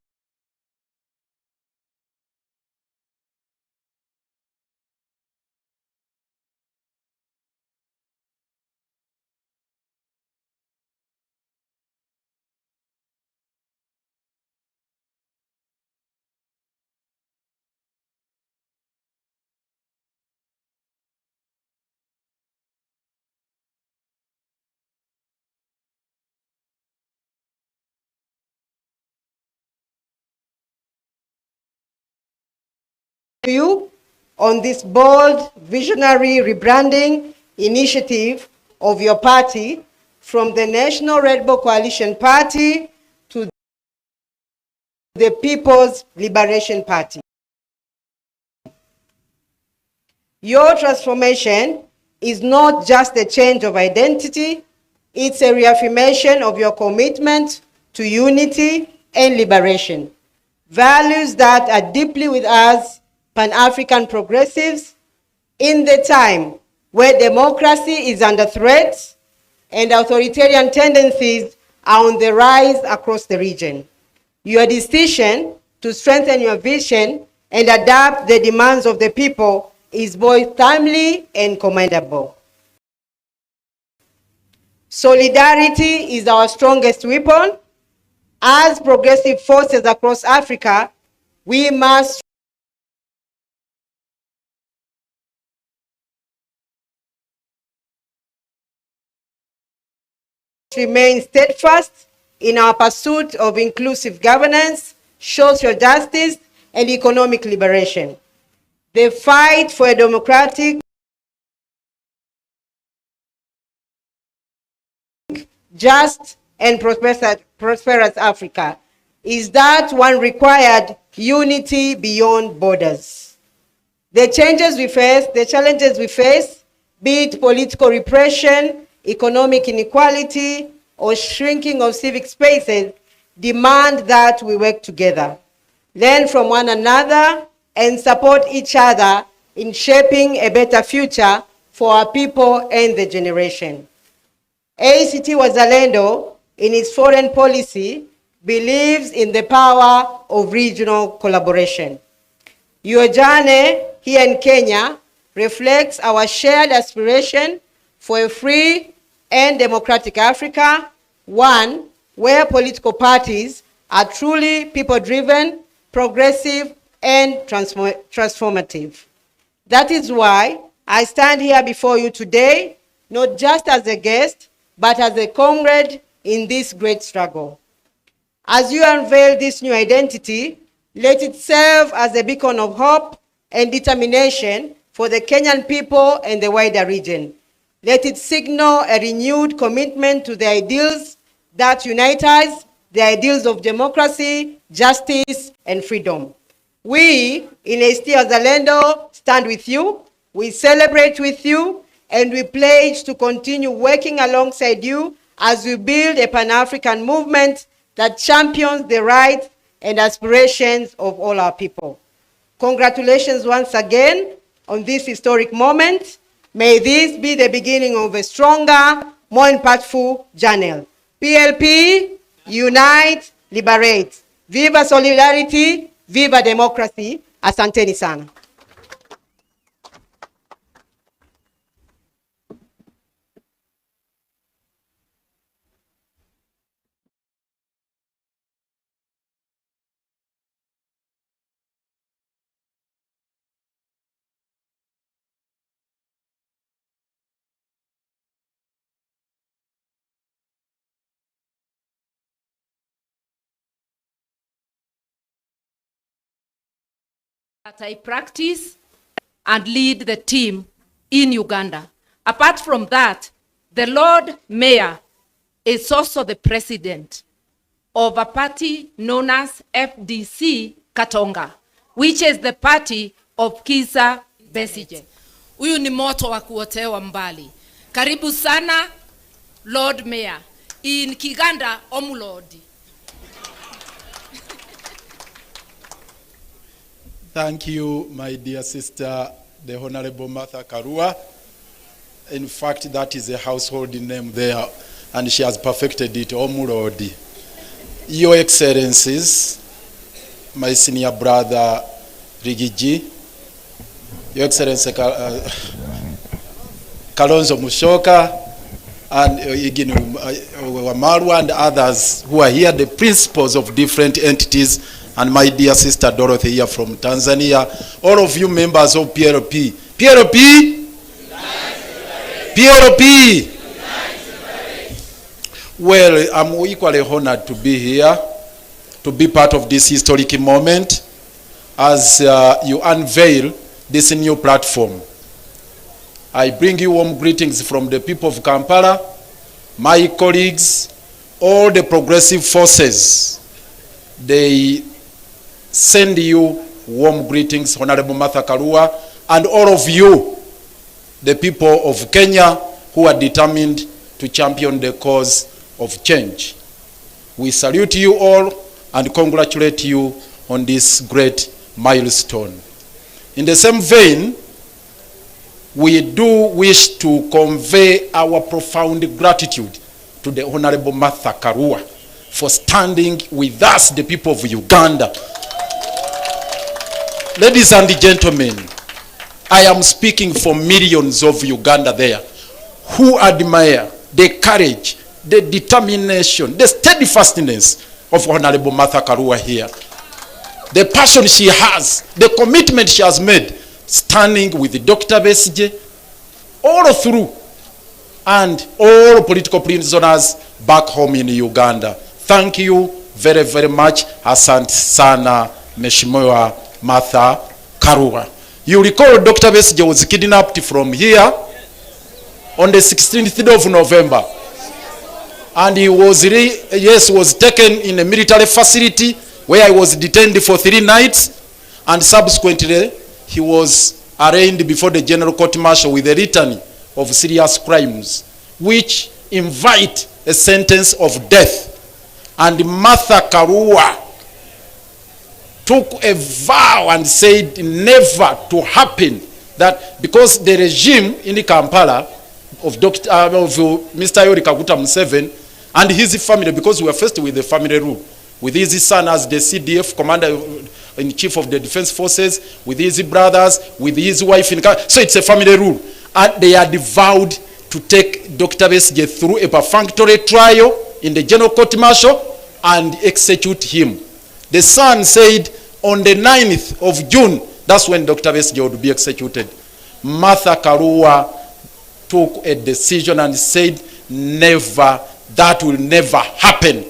you on this bold, visionary rebranding initiative of your party from the National Red Bull Coalition Party to the People's Liberation Party. Your transformation is not just a change of identity, it's a reaffirmation of your commitment to unity and liberation. Values that are deeply with us Pan-African progressives in the time where democracy is under threat and authoritarian tendencies are on the rise across the region. Your decision to strengthen your vision and adapt the demands of the people is both timely and commendable. Solidarity is our strongest weapon. As progressive forces across Africa, we must remain steadfast in our pursuit of inclusive governance, social justice, and economic liberation. The fight for a democratic, just, and prosperous Africa is that one required unity beyond borders. The changes we face, the challenges we face, be it political repression, economic inequality, or shrinking of civic spaces, demand that we work together, learn from one another, and support each other in shaping a better future for our people and the generation. ACT Wazalendo, in its foreign policy, believes in the power of regional collaboration. Your journey here in Kenya reflects our shared aspiration for a free and democratic Africa, one where political parties are truly people-driven, progressive, and transformative. That is why I stand here before you today, not just as a guest, but as a comrade in this great struggle. As you unveil this new identity, let it serve as a beacon of hope and determination for the Kenyan people and the wider region. Let it signal a renewed commitment to the ideals that unite us, the ideals of democracy, justice, and freedom. We in ACT Wazalendo stand with you, we celebrate with you, and we pledge to continue working alongside you as we build a Pan-African movement that champions the rights and aspirations of all our people. Congratulations once again on this historic moment. May this be the beginning of a stronger, more impactful journey. PLP, unite, liberate. Viva solidarity, viva democracy. Asanteni sana. That I practice and lead the team in Uganda. Apart from that, the Lord Mayor is also the president of a party known as FDC Katonga, which is the party of Kizza Besigye. Huyu ni moto wa kuotewa mbali. Karibu sana, Lord Mayor. In Kiganda, Omulodi. Thank you, my dear sister, the Honorable Martha Karua. In fact, that is a household name there, and she has perfected it, Omulodi. Your Excellencies, my senior brother, Rigiji, Your Excellency Kalonzo Musyoka, and Igini Wamaru, and others who are here, the principals of different entities, and my dear sister Dorothy here from Tanzania, all of you members of PLP. PLP? PLP? Well, I'm equally honored to be here, to be part of this historic moment as you unveil this new platform. I bring you warm greetings from the people of Kampala, my colleagues, all the progressive forces. They send you warm greetings, Honorable Martha Karua, and all of you, the people of Kenya who are determined to champion the cause of change. We salute you all and congratulate you on this great milestone. In the same vein, we do wish to convey our profound gratitude to the Honorable Martha Karua for standing with us, the people of Uganda. Ladies and gentlemen, I am speaking for millions of Uganda there who admire the courage, the determination, the steadfastness of Honorable Martha Karua here. The passion she has, the commitment she has made, standing with Dr. Besigye all through, and all political prisoners back home in Uganda. Thank you very, very much. Asante sana, Mheshimiwa Martha Karua. You recall Dr. Besigye was kidnapped from here on the 16th of November. And he was, was taken in a military facility where he was detained for 3 nights. And subsequently, he was arraigned before the General Court Martial with a litany of serious crimes, which invite a sentence of death. And Martha Karua took a vow and said never to happen that because the regime in Kampala of Mr. Yoweri Kaguta Museveni and his family, because we were faced with the family rule, with his son as the CDF commander-in-chief of the defense forces, with his brothers, with his wife in Kampala. So it's a family rule. And they are vowed to take Dr. Besigye through a perfunctory trial in the general court martial and execute him. The son said on the 9th of June, that's when Dr. Besigye would be executed. Martha Karua took a decision and said, never, that will never happen.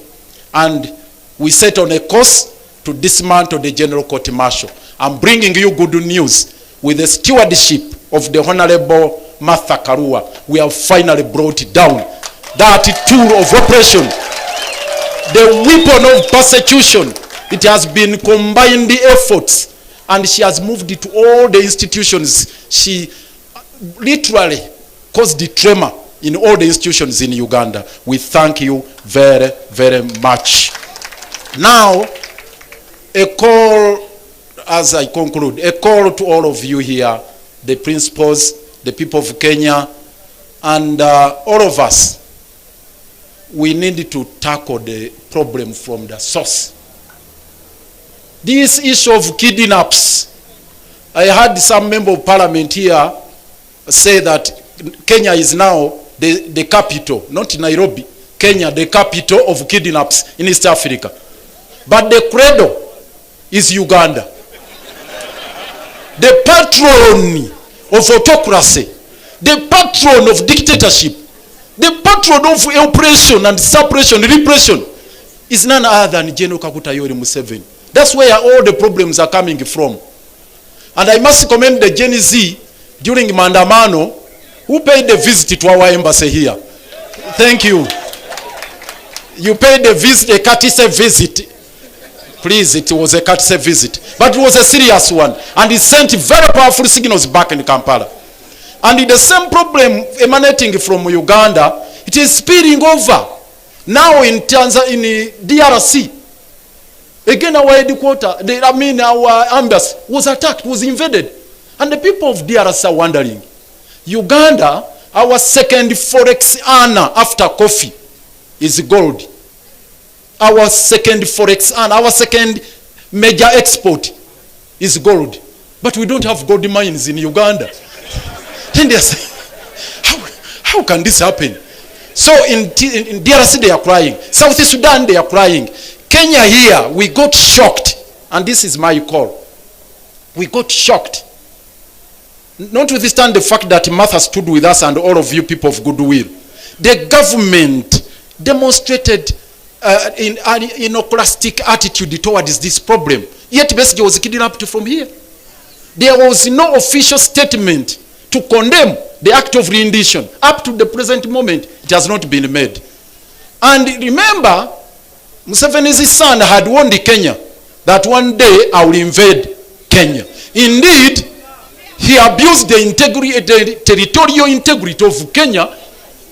And we set on a course to dismantle the general court martial. I'm bringing you good news. With the stewardship of the Honorable Martha Karua, we have finally brought it down. That tool of oppression, the weapon of persecution, it has been combined efforts, and she has moved it to all the institutions. She literally caused the tremor in all the institutions in Uganda. We thank you very, very much. Now, a call, as I conclude, a call to all of you here, the principals, the people of Kenya, and all of us. We need to tackle the problem from the source. This issue of kidnaps, I heard some member of parliament here say that Kenya is now the capital, not Nairobi, Kenya, the capital of kidnaps in East Africa. But the cradle is Uganda. The patron of autocracy, the patron of dictatorship, the patron of oppression and suppression, repression, is none other than General Kaguta Yoweri Museveni. That's where all the problems are coming from. And I must commend the Gen Z during Mandamano who paid a visit to our embassy here. Thank you. You paid a visit, a courtesy visit. Please, it was a courtesy visit. But it was a serious one. And it sent very powerful signals back in Kampala. And the same problem emanating from Uganda, it is spilling over. Now in Tanzania, in DRC. Again, our headquarters, our embassy was attacked, was invaded. And the people of DRC are wondering, Uganda, our second forex earner after coffee, is gold. Our second forex earner, our second major export is gold. But we don't have gold mines in Uganda. And they say, how can this happen? So in DRC they are crying. South Sudan they are crying. Kenya here, we got shocked. And this is my call. We got shocked. Notwithstanding the fact that Martha stood with us and all of you people of goodwill, the government demonstrated an iconoclastic attitude towards this problem. Yet Besigye was kidnapped from here. There was no official statement to condemn the act of rendition. Up to the present moment, it has not been made. And remember, Museveni's son had warned Kenya that one day I will invade Kenya. Indeed, he abused the territorial integrity of Kenya,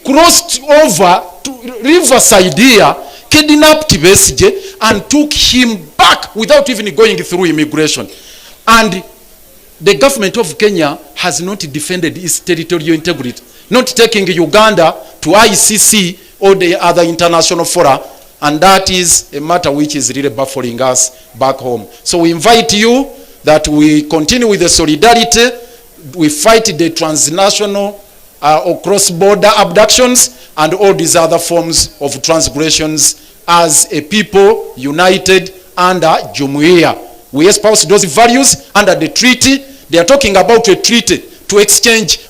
crossed over to Riverside here, kidnapped Besigye, and took him back without even going through immigration. And the government of Kenya has not defended its territorial integrity, not taking Uganda to ICC or the other international fora, and that is a matter which is really baffling us back home. So we invite you that we continue with the solidarity, we fight the transnational or cross-border abductions and all these other forms of transgressions as a people united under Jumuiya. We espouse those values under the treaty. They are talking about a treaty to exchange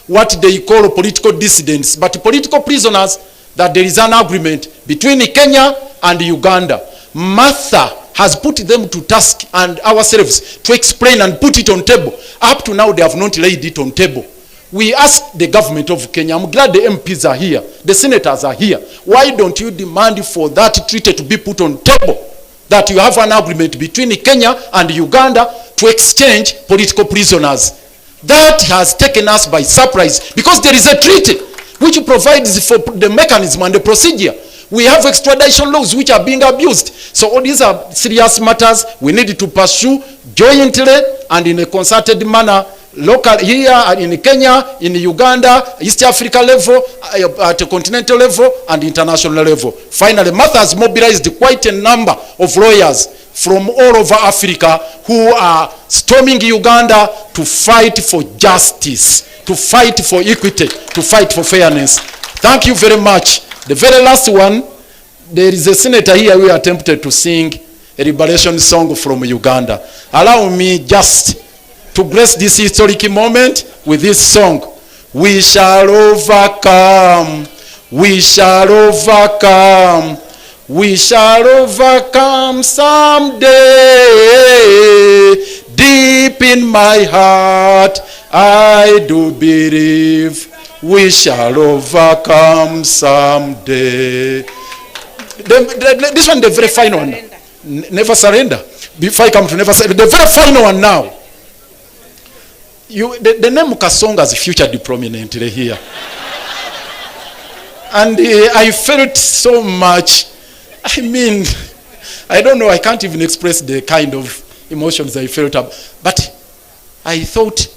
what they call political dissidents, but political prisoners, that there is an agreement between Kenya and Uganda. Martha has put them to task and ourselves to explain and put it on table. Up to now, they have not laid it on table. We ask the government of Kenya, I'm glad the MPs are here, the senators are here. Why don't you demand for that treaty to be put on table? That you have an agreement between Kenya and Uganda to exchange political prisoners. That has taken us by surprise because there is a treaty which provides for the mechanism and the procedure. We have extradition laws which are being abused. So all these are serious matters we need to pursue jointly and in a concerted manner local here in Kenya, in Uganda, East Africa level, at a continental level, and international level. Finally, Martha has mobilized quite a number of lawyers from all over Africa who are storming Uganda to fight for justice, to fight for equity, to fight for fairness. Thank you very much. The very last one, there is a senator here who attempted to sing a liberation song from Uganda. Allow me just to grace this historic moment with this song. We shall overcome. We shall overcome. We shall overcome someday. Deep in my heart, I do believe we shall overcome someday. This one, the very final one. Never surrender. Before I come to never surrender, the very final one now. The name Kasonga is featured prominently here. And I felt so much. I mean, I don't know, I can't even express the kind of emotions I felt. But I thought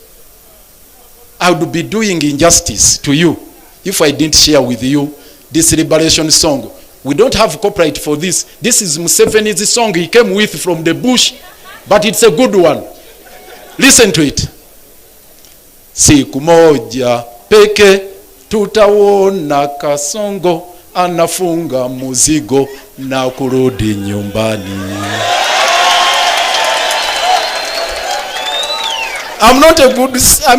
I would be doing injustice to you if I didn't share with you this liberation song. We don't have copyright for this. This is Museveni's song he came with from the bush, but it's a good one. Listen to it. Siku moja peke tutaona Kasongo anafunga muzigo na kurudi nyumbani. I'm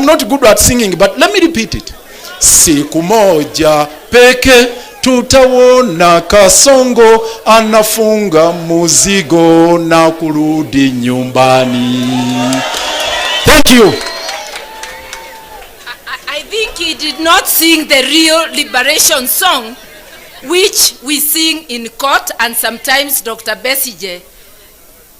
not good at singing, but let me repeat it. Siku moja peke tutaona Kasongo anafunga muzigo na kurudi nyumbani. Thank you. I think he did not sing the real liberation song, which we sing in court, and sometimes Dr. Besige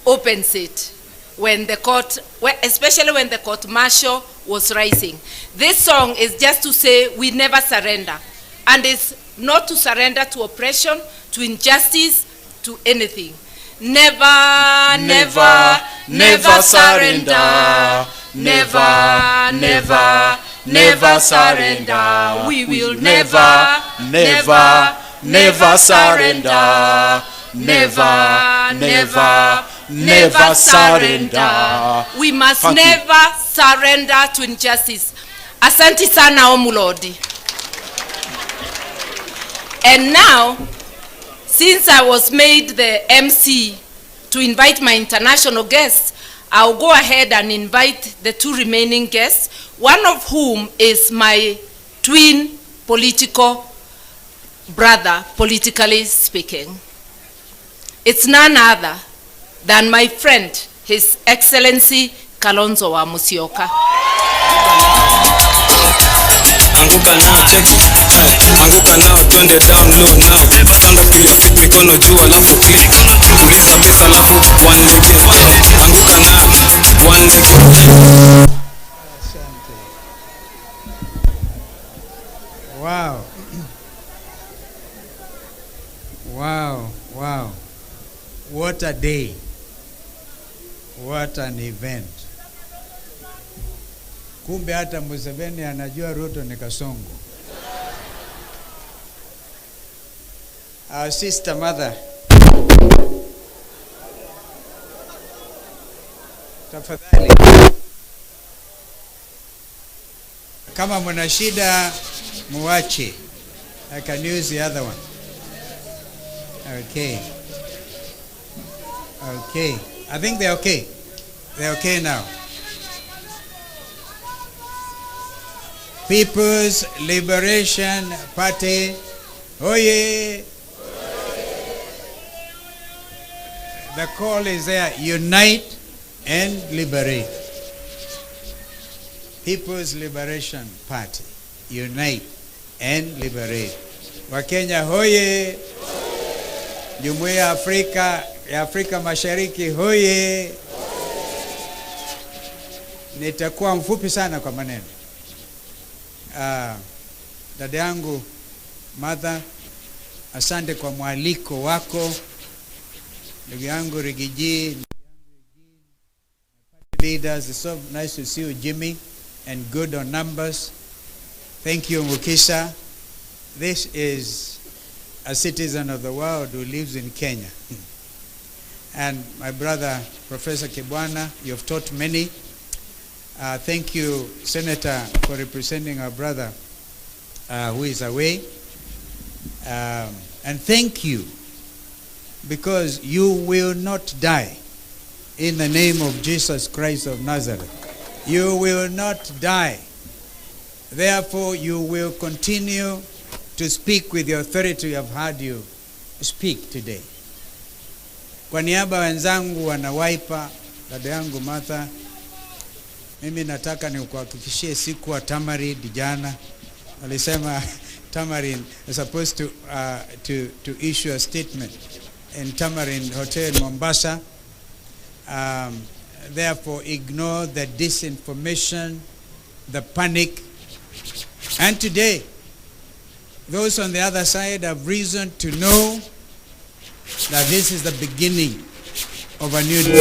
opens it when the court, especially when the court martial was rising. This song is just to say we never surrender, and it's not to surrender to oppression, to injustice, to anything. Never, never, never surrender. Never, never, never surrender. We will never, never, never surrender. Never, never, never surrender. We must never surrender to injustice. Asante sana Omulodi. And now, since I was made the MC to invite my international guests, I'll go ahead and invite the two remaining guests, one of whom is my twin political brother, politically speaking. It's none other than my friend, His Excellency Kalonzo wa Musyoka. Anguka now, anguka now, twende down low now. Stand up to your feet, mikono juu alafu click. Tuliza base alafu one leg. Anguka now, one leg. Wow. Wow, wow. What a day. What an event. Kumbe hata Museveni anajua Ruto ni Kasongo. Our sister mother. Tafadhali. Kama mna shida muache. I can use the other one. Okay. Okay. I think they're okay. They're okay now. People's Liberation Party. Oh yeah. The call is there. Unite and liberate. People's Liberation Party. Unite and liberate. Wakenya hoye. Jumuiya ya Afrika Mashariki hoye. Nitakuwa mfupi sana kwa maneno. Dada yangu Martha, asante kwa mwaliko wako. Ndugu yangu Rigiji, leaders, it's so nice to see you Jimmy. and good on numbers. Thank you, Mukisha. This is a citizen of the world who lives in Kenya. And my brother, Professor Kibwana, you have taught many. Thank you, Senator, for representing our brother who is away. And thank you, because you will not die in the name of Jesus Christ of Nazareth. You will not die. Therefore, you will continue to speak with the authority we have heard you speak today. Kwa niaba wenzangu wana Wiper, dada yangu Martha, mimi nataka nikuhakikishie siku wa Tamarin jana alisema Tamarin is supposed to issue a statement in Tamarin Hotel Mombasa. Therefore, ignore the disinformation, the panic. And today, those on the other side have reason to know that this is the beginning of a new day.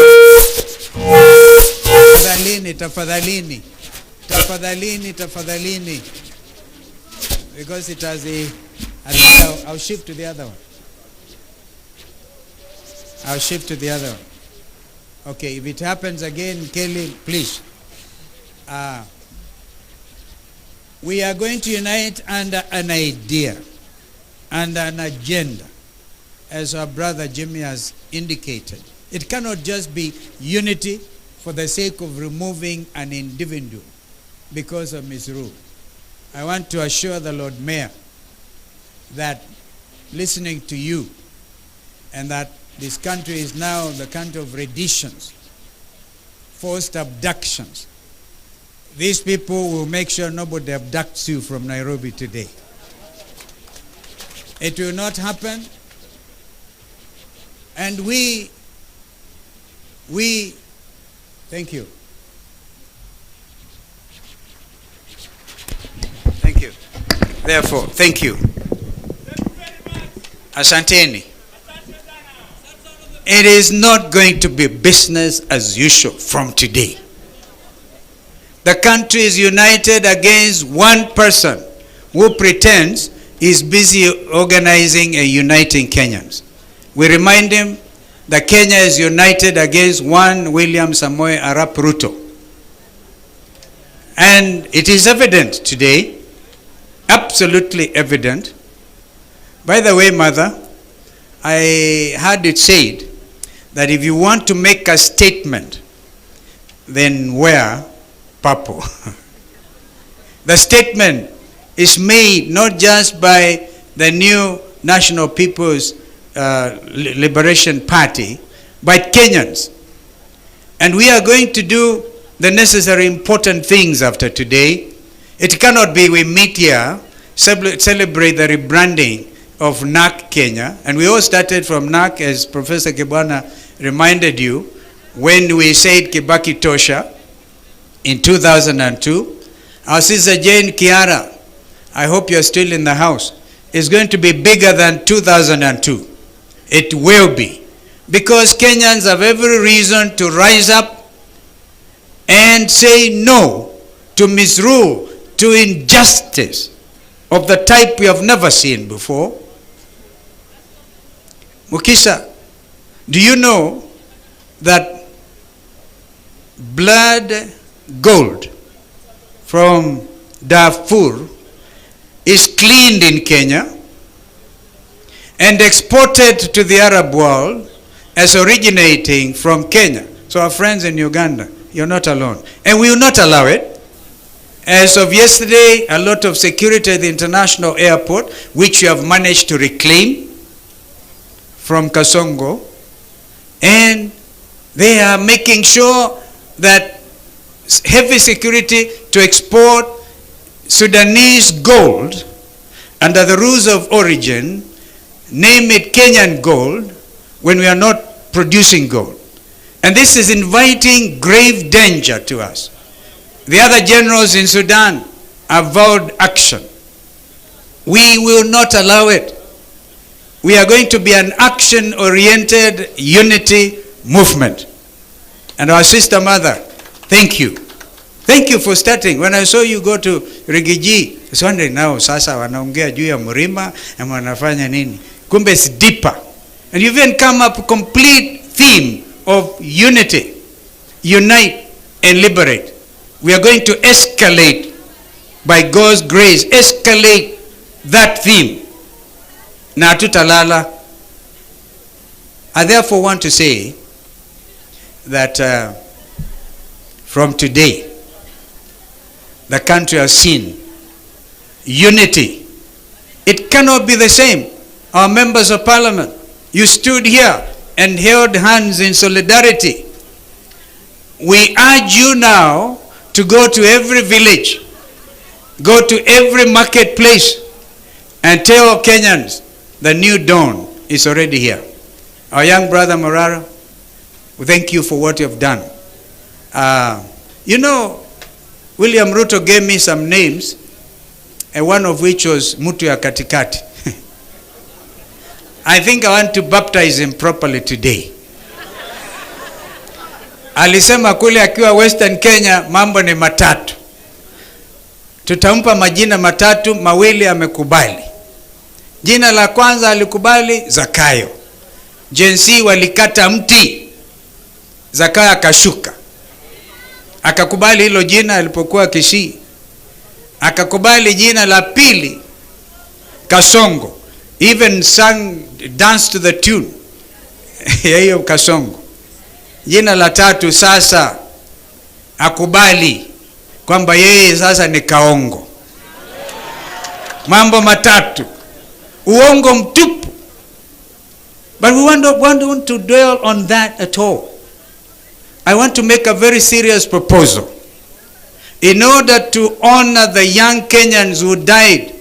Tafadhalini, tafadhalini, tafadhalini, tafadhalini. Because it has I'll shift to the other one. I'll shift to the other one. Okay, if it happens again, Kelly, please. We are going to unite under an idea and an agenda, as our brother Jimmy has indicated. It cannot just be unity for the sake of removing an individual because of misrule. I want to assure the Lord Mayor that listening to you, and that this country is now the country of reditions, forced abductions. These people will make sure nobody abducts you from Nairobi today. It will not happen. And we, thank you. Thank you. Therefore, thank you. Asanteni. It is not going to be business as usual from today. The country is united against one person who pretends he's busy organizing and uniting Kenyans. We remind him that Kenya is united against one William Samoei Arap Ruto. And it is evident today, absolutely evident. By the way, Mother, I heard it said that if you want to make a statement, then wear purple. The statement is made not just by the new National People's Liberation Party, but Kenyans. And we are going to do the necessary important things after today. It cannot be we meet here, celebrate the rebranding of NAC Kenya, and we all started from NAC, as Professor Kibwana reminded you, when we said Kibaki Tosha in 2002. Our sister Jane Kiara, I hope you're still in the house, is going to be bigger than 2002. It will be. Because Kenyans have every reason to rise up and say no to misrule, to injustice of the type we have never seen before. Mukisha, do you know that blood gold from Darfur is cleaned in Kenya and exported to the Arab world as originating from Kenya? So our friends in Uganda, you're not alone. And we will not allow it. As of yesterday, a lot of security at the international airport, which you have managed to reclaim from Kasongo, and they are making sure that heavy security to export Sudanese gold under the rules of origin, name it Kenyan gold, when we are not producing gold. And this is inviting grave danger to us. The other generals in Sudan have vowed action. We will not allow it. We are going to be an action-oriented unity movement. And our sister mother, thank you. Thank you for starting. When I saw you go to Rigiji, I was wondering now, sasa wanaongea juu ya mlima na wanafanya nini? Kumbe it's deeper. And you even come up with a complete theme of unity. Unite and liberate. We are going to escalate, by God's grace, escalate that theme. Na tutalala. I therefore want to say that from today, the country has seen unity. It cannot be the same. Our members of parliament, you stood here and held hands in solidarity. We urge you now to go to every village, go to every marketplace, and tell Kenyans the new dawn is already here. Our young brother Morara, we thank you for what you have done. You know, William Ruto gave me some names, and one of which was Mutu ya Katikati. I think I want to baptize him properly today. Alisema kule akiwa Western Kenya mambo ni matatu. Tutampa majina matatu, mawili amekubali. Jina la kwanza alikubali Zakayo. Jensi walikata mti, Zakayo akashuka. Akakubali hilo jina alipokuwa Kisii. Akakubali jina la pili Kasongo. Even sang, dance to the tune ya hiyo Kasongo. Jina la tatu sasa akubali kwamba yeye sasa ni Kaongo. Mambo matatu, uongo mtupu. But we don't want to dwell on that at all. I want to make a very serious proposal. In order to honor the young Kenyans who died,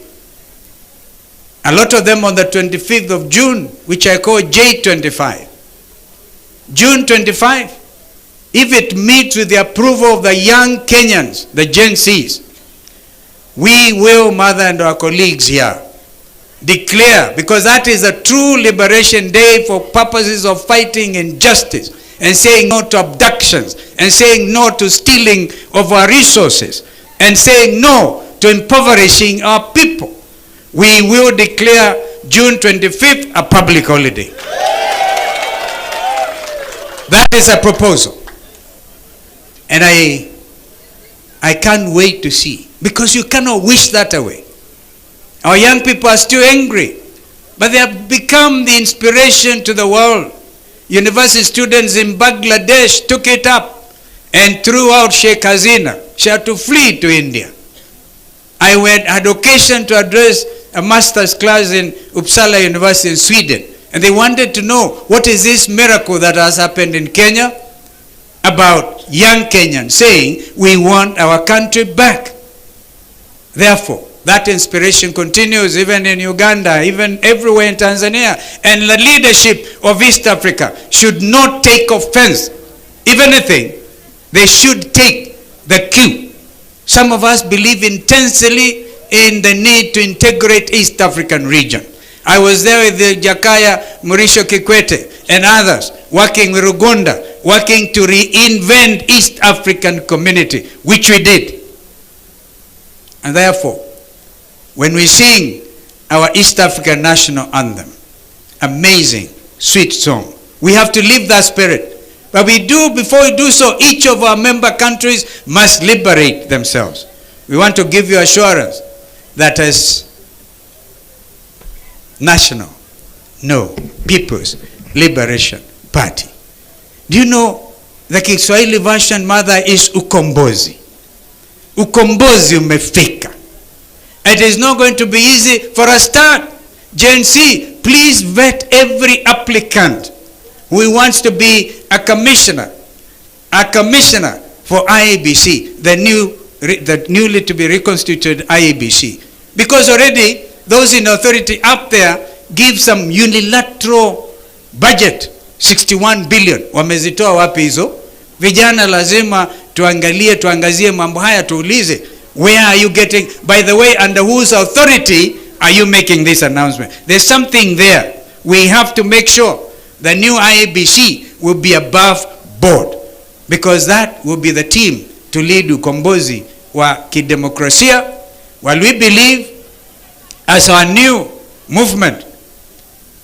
a lot of them on the 25th of June, which I call J25. June 25, if it meets with the approval of the young Kenyans, the Gen Zs, we will, Mother and our colleagues here, declare, because that is a true liberation day for purposes of fighting injustice and saying no to abductions and saying no to stealing of our resources and saying no to impoverishing our people. We will declare June 25th a public holiday. That is a proposal. And I can't wait to see, because you cannot wish that away. Our young people are still angry, but they have become the inspiration to the world. University students in Bangladesh took it up and threw out Sheikh Hasina. She had to flee to India. I had occasion to address a master's class in Uppsala University in Sweden, and they wanted to know, what is this miracle that has happened in Kenya about young Kenyans saying we want our country back. Therefore, that inspiration continues even in Uganda, even everywhere in Tanzania. And the leadership of East Africa should not take offense. If anything, they should take the cue. Some of us believe intensely in the need to integrate East African region. I was there with the Jakaya Mrisho Kikwete and others, working with Rugunda, working to reinvent East African community, which we did. And therefore, when we sing our East African national anthem, amazing, sweet song, we have to live that spirit. But before we do so, each of our member countries must liberate themselves. We want to give you assurance that as People's Liberation Party. Do you know the Kiswahili version, Mother, is ukombozi. Ukombozi umefika. It is not going to be easy for a start. Gen Z, please vet every applicant who wants to be a commissioner for IEBC, the newly to be reconstituted IEBC. Because already those in authority up there give some unilateral budget, 61 billion. Wamezitoa wapi hizo? Vijana lazima tuangazie mambo haya, tuulize, where are you getting, by the way, under whose authority are you making this announcement? There's something there. We have to make sure the new IEBC will be above board, because that will be the team to lead ukombozi wa kidemokrasia, while we believe as our new movement,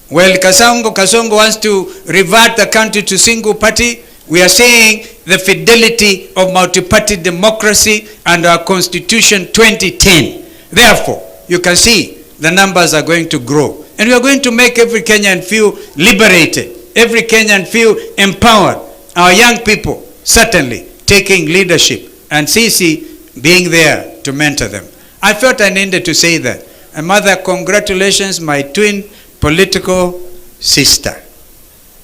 while Kasongo wants to revert the country to single party, we are saying the fidelity of multi-party democracy and our Constitution 2010. Therefore, you can see the numbers are going to grow. And we are going to make every Kenyan feel liberated, every Kenyan feel empowered. Our young people certainly taking leadership, and CC being there to mentor them. I felt I needed to say that. And mother, congratulations, my twin political sister.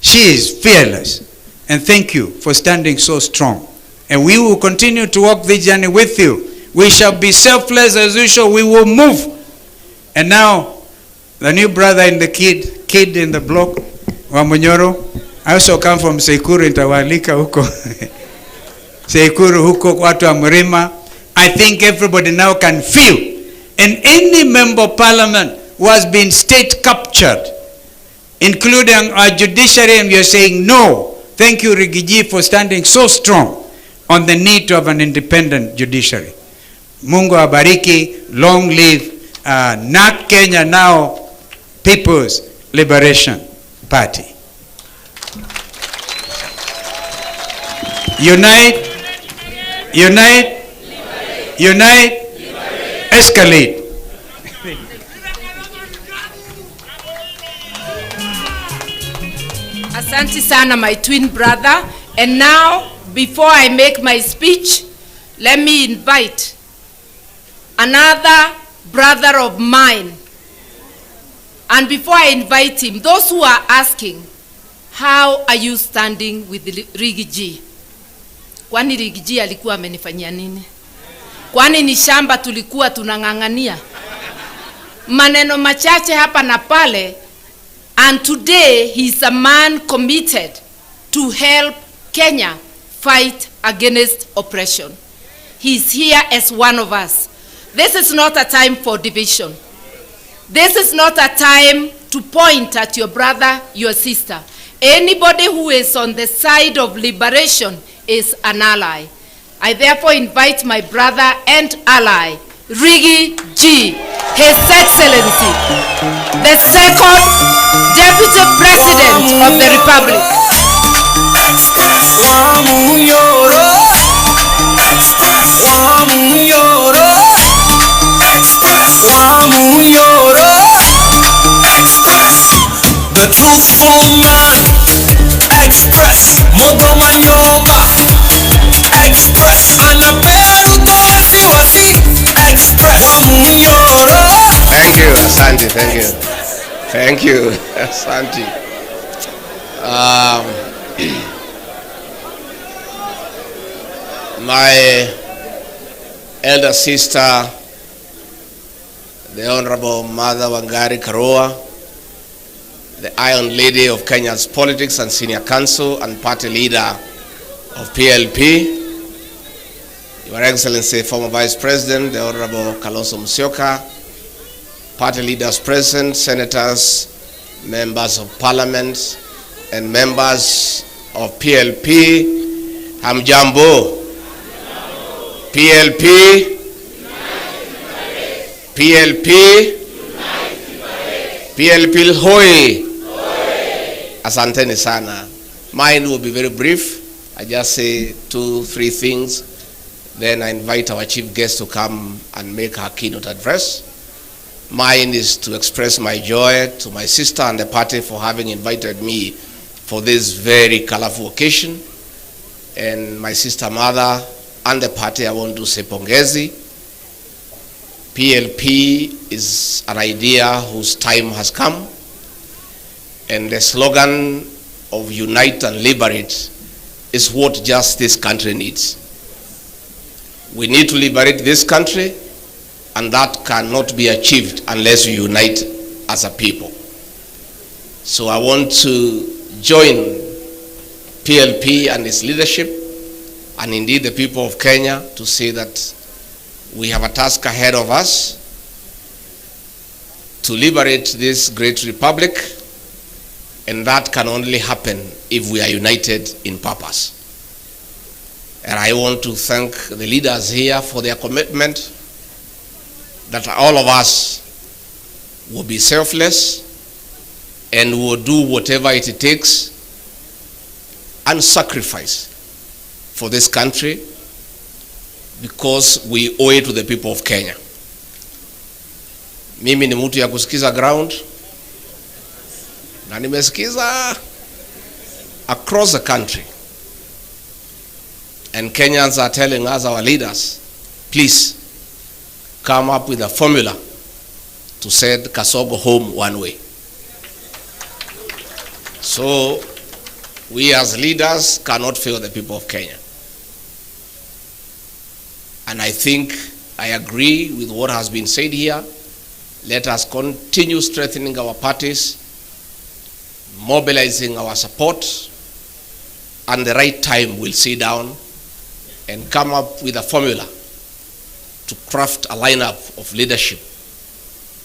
She is fearless. And thank you for standing so strong. And we will continue to walk this journey with you. We shall be selfless as usual. We will move. And now, the new brother in the kid in the block, Manyora. I also come from Sekuru, Intawalika huko. Sekuru huko, watu wa Mrima. I think everybody now can feel. And any member of parliament who has been state captured, including our judiciary, and we are saying no. Thank you, Rigiji, for standing so strong on the need to have an independent judiciary. Mungu abariki, long live not Kenya now, People's Liberation Party. Unite, unite, unite, escalate. Asante sana, my twin brother. And now, before I make my speech, let me invite another brother of mine. And before I invite him, those who are asking, how are you standing with Rigiji? Kwani Rigiji alikuwa amenifanyia nini? Kwani ni shamba tulikuwa tunang'ang'ania? Maneno machache hapa na pale. And today, he's a man committed to help Kenya fight against oppression. He's here as one of us. This is not a time for division. This is not a time to point at your brother, your sister. Anybody who is on the side of liberation is an ally. I therefore invite my brother and ally, Rigi G, His Excellency, the second Deputy President of the Republic. The truthful man, express, modo manyoba, express, anapea Ruto wasiwasi, express, wamunyoro. Thank you, Asante, thank you. Thank you, Asante. My elder sister, the Honorable Mother Wangari Karua, the Iron Lady of Kenya's politics and senior counsel and party leader of PLP, Your Excellency, former Vice President, the Honorable Kalonzo Musyoka, party leaders present, senators, members of parliament, and members of PLP, Hamjambo, PLP, PLP, PLP Hoi. Asanteni sana. Mine will be very brief. I just say 2-3 things. Then I invite our chief guest to come and make her keynote address. Mine is to express my joy to my sister and the party for having invited me for this very colorful occasion. And my sister mother and the party, I want to say pongezi. PLP is an idea whose time has come. And the slogan of unite and liberate is what just this country needs. We need to liberate this country, and that cannot be achieved unless we unite as a people. So I want to join PLP and its leadership, and indeed the people of Kenya, to say that we have a task ahead of us to liberate this great republic, and that can only happen if we are united in purpose. And I want to thank the leaders here for their commitment that all of us will be selfless and will do whatever it takes and sacrifice for this country because we owe it to the people of Kenya. Mimi ni mtu ya kusikiza ground na nimesikiza across the country. And Kenyans are telling us, our leaders, please come up with a formula to send Kasogo home one way. So we as leaders cannot fail the people of Kenya. And I think I agree with what has been said here. Let us continue strengthening our parties, mobilizing our support, and the right time we'll sit down and come up with a formula to craft a lineup of leadership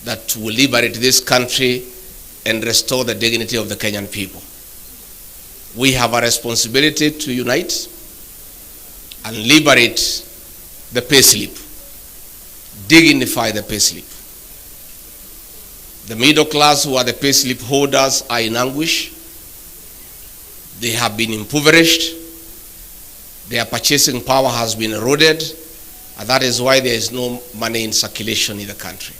that will liberate this country and restore the dignity of the Kenyan people. We have a responsibility to unite and liberate the payslip, dignify the payslip. The middle class who are the payslip holders are in anguish. They have been impoverished. Their purchasing power has been eroded, and that is why there is no money in circulation in the country.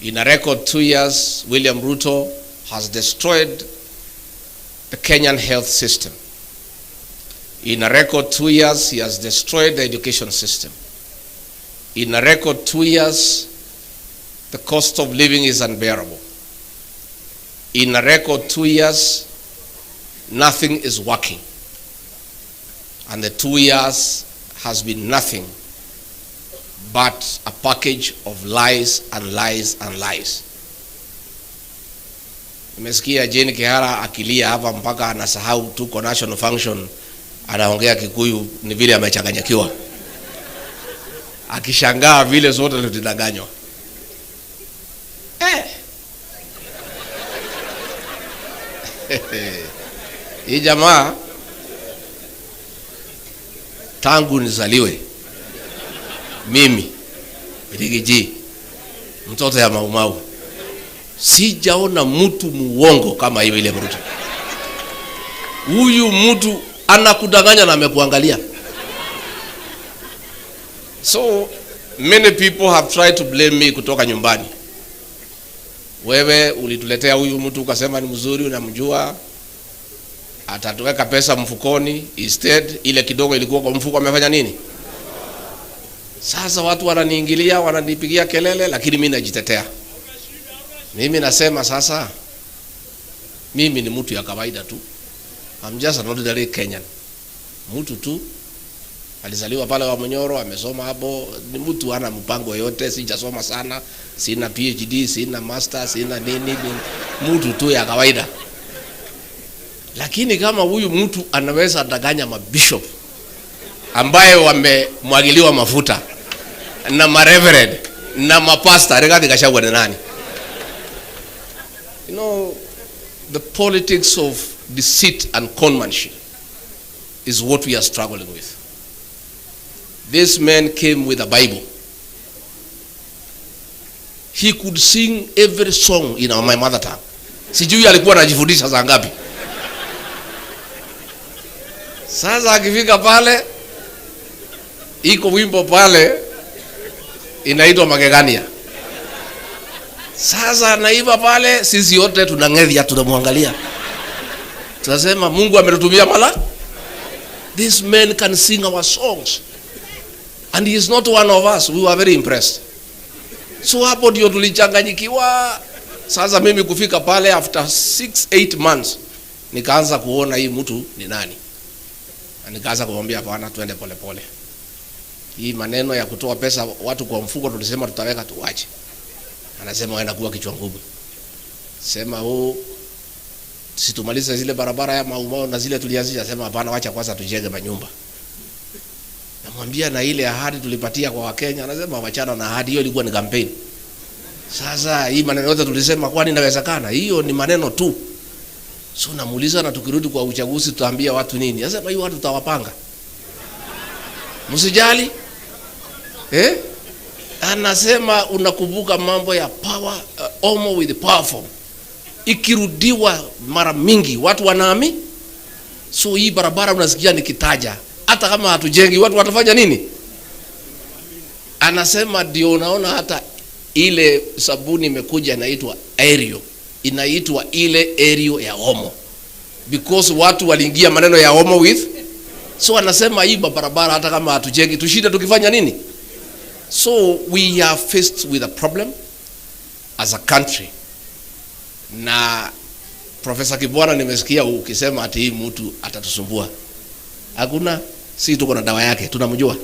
In a record 2 years, William Ruto has destroyed the Kenyan health system. In a record 2 years, he has destroyed the education system. In a record 2 years, the cost of living is unbearable. In a record 2 years, nothing is working. And the 2 years has been nothing but a package of lies and lies and lies. Nimesikia Jane Kihara akilia hapa mpaka anasahau tuko national function, anaongea Kikuyu ni vile amechanganyikiwa. Akishangaa vile zote tulidanganywa. Hii jamaa tangu nizaliwe mimi Rigiji mtoto ya Maumau sijaona mtu muongo kama hiyo ile Ruto. Huyu mtu anakudanganya na amekuangalia. So many people have tried to blame me kutoka nyumbani. Wewe ulituletea huyu mtu ukasema ni mzuri, unamjua, atatuweka pesa mfukoni, instead ile kidogo ilikuwa kwa mfuko amefanya nini? Sasa watu wananiingilia, wananipigia kelele, lakini mimi najitetea. Mimi nasema sasa mimi ni mtu ya kawaida tu. I'm just an ordinary Kenyan. Mtu tu alizaliwa pale wa Manyora, amesoma hapo, ni mtu hana mpango yote, sijasoma sana, sina PhD, sina master, sina nini, mtu tu ya kawaida. Lakini kama huyu mtu anaweza danganya mabishop ambaye wamemwagiliwa mafuta na mareverend na mapasta, regarding Gachagua ni nani? You know, the politics of deceit and conmanship is what we are struggling with. This man came with a Bible. He could sing every song in my mother tongue. Sijui alikuwa anajifundisha saa ngapi. Sasa akifika pale, iko wimbo pale inaitwa Magegania. Sasa naiba pale, sisi yote tunang'edhia, tunamwangalia. Tunasema Mungu ametutumia mala. This man can sing our songs. And he is not one of us. We were very impressed. So hapo ndio tulichanganyikiwa. Sasa mimi kufika pale after 6-8 months nikaanza kuona hii mtu ni nani. Na nikaanza kumwambia bwana twende pole pole. Hii maneno ya kutoa pesa watu kwa mfuko tulisema tutaweka tuache. Anasema waenda kuwa kichwa ngumu. Sema situmalize zile barabara ya Maumau na zile tulianzisha, sema hapana, wacha kwanza tujenge manyumba. Namwambia na ile ahadi tulipatia kwa Wakenya, anasema wachana na ahadi hiyo, ilikuwa ni campaign. Sasa hii maneno yote tulisema kwani inawezekana? Hiyo ni maneno tu. So namuuliza, na tukirudi kwa uchaguzi tutaambia watu nini? Anasema hiyo watu tutawapanga. Msijali. Anasema unakumbuka mambo ya power, Omo with the powerful. Ikirudiwa mara mingi watu wanaamini. So hii barabara unasikia nikitaja, hata kama hatujengi watu watafanya nini? Anasema ndio unaona hata ile sabuni imekuja inaitwa Aerial, inaitwa ile Aerial ya Omo, because watu waliingia maneno ya Omo with. So anasema hii barabara hata kama hatujengi tushida tukifanya nini? So we are faced with a problem as a country. Na Professor Kibwana nimesikia ukisema ati hii mtu atatusumbua. Hakuna, si tuko na dawa yake, tunamjua.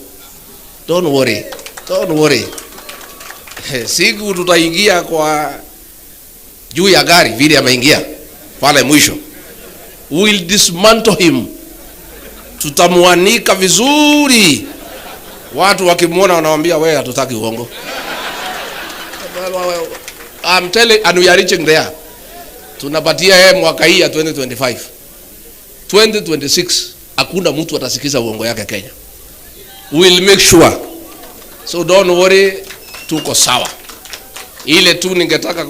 Don't worry. Don't worry. Siku tutaingia kwa juu ya gari vile ameingia pale mwisho. We will dismantle him. Tutamuanika vizuri. Watu wakimuona wanawaambia wewe hatutaki uongo. I'm telling, and we are reaching there. Tunapatia yeye mwaka hii ya 2025. 2026 hakuna mtu atasikiza uongo yake Kenya. We'll make sure. So don't worry, tuko sawa. Ile tu ningetaka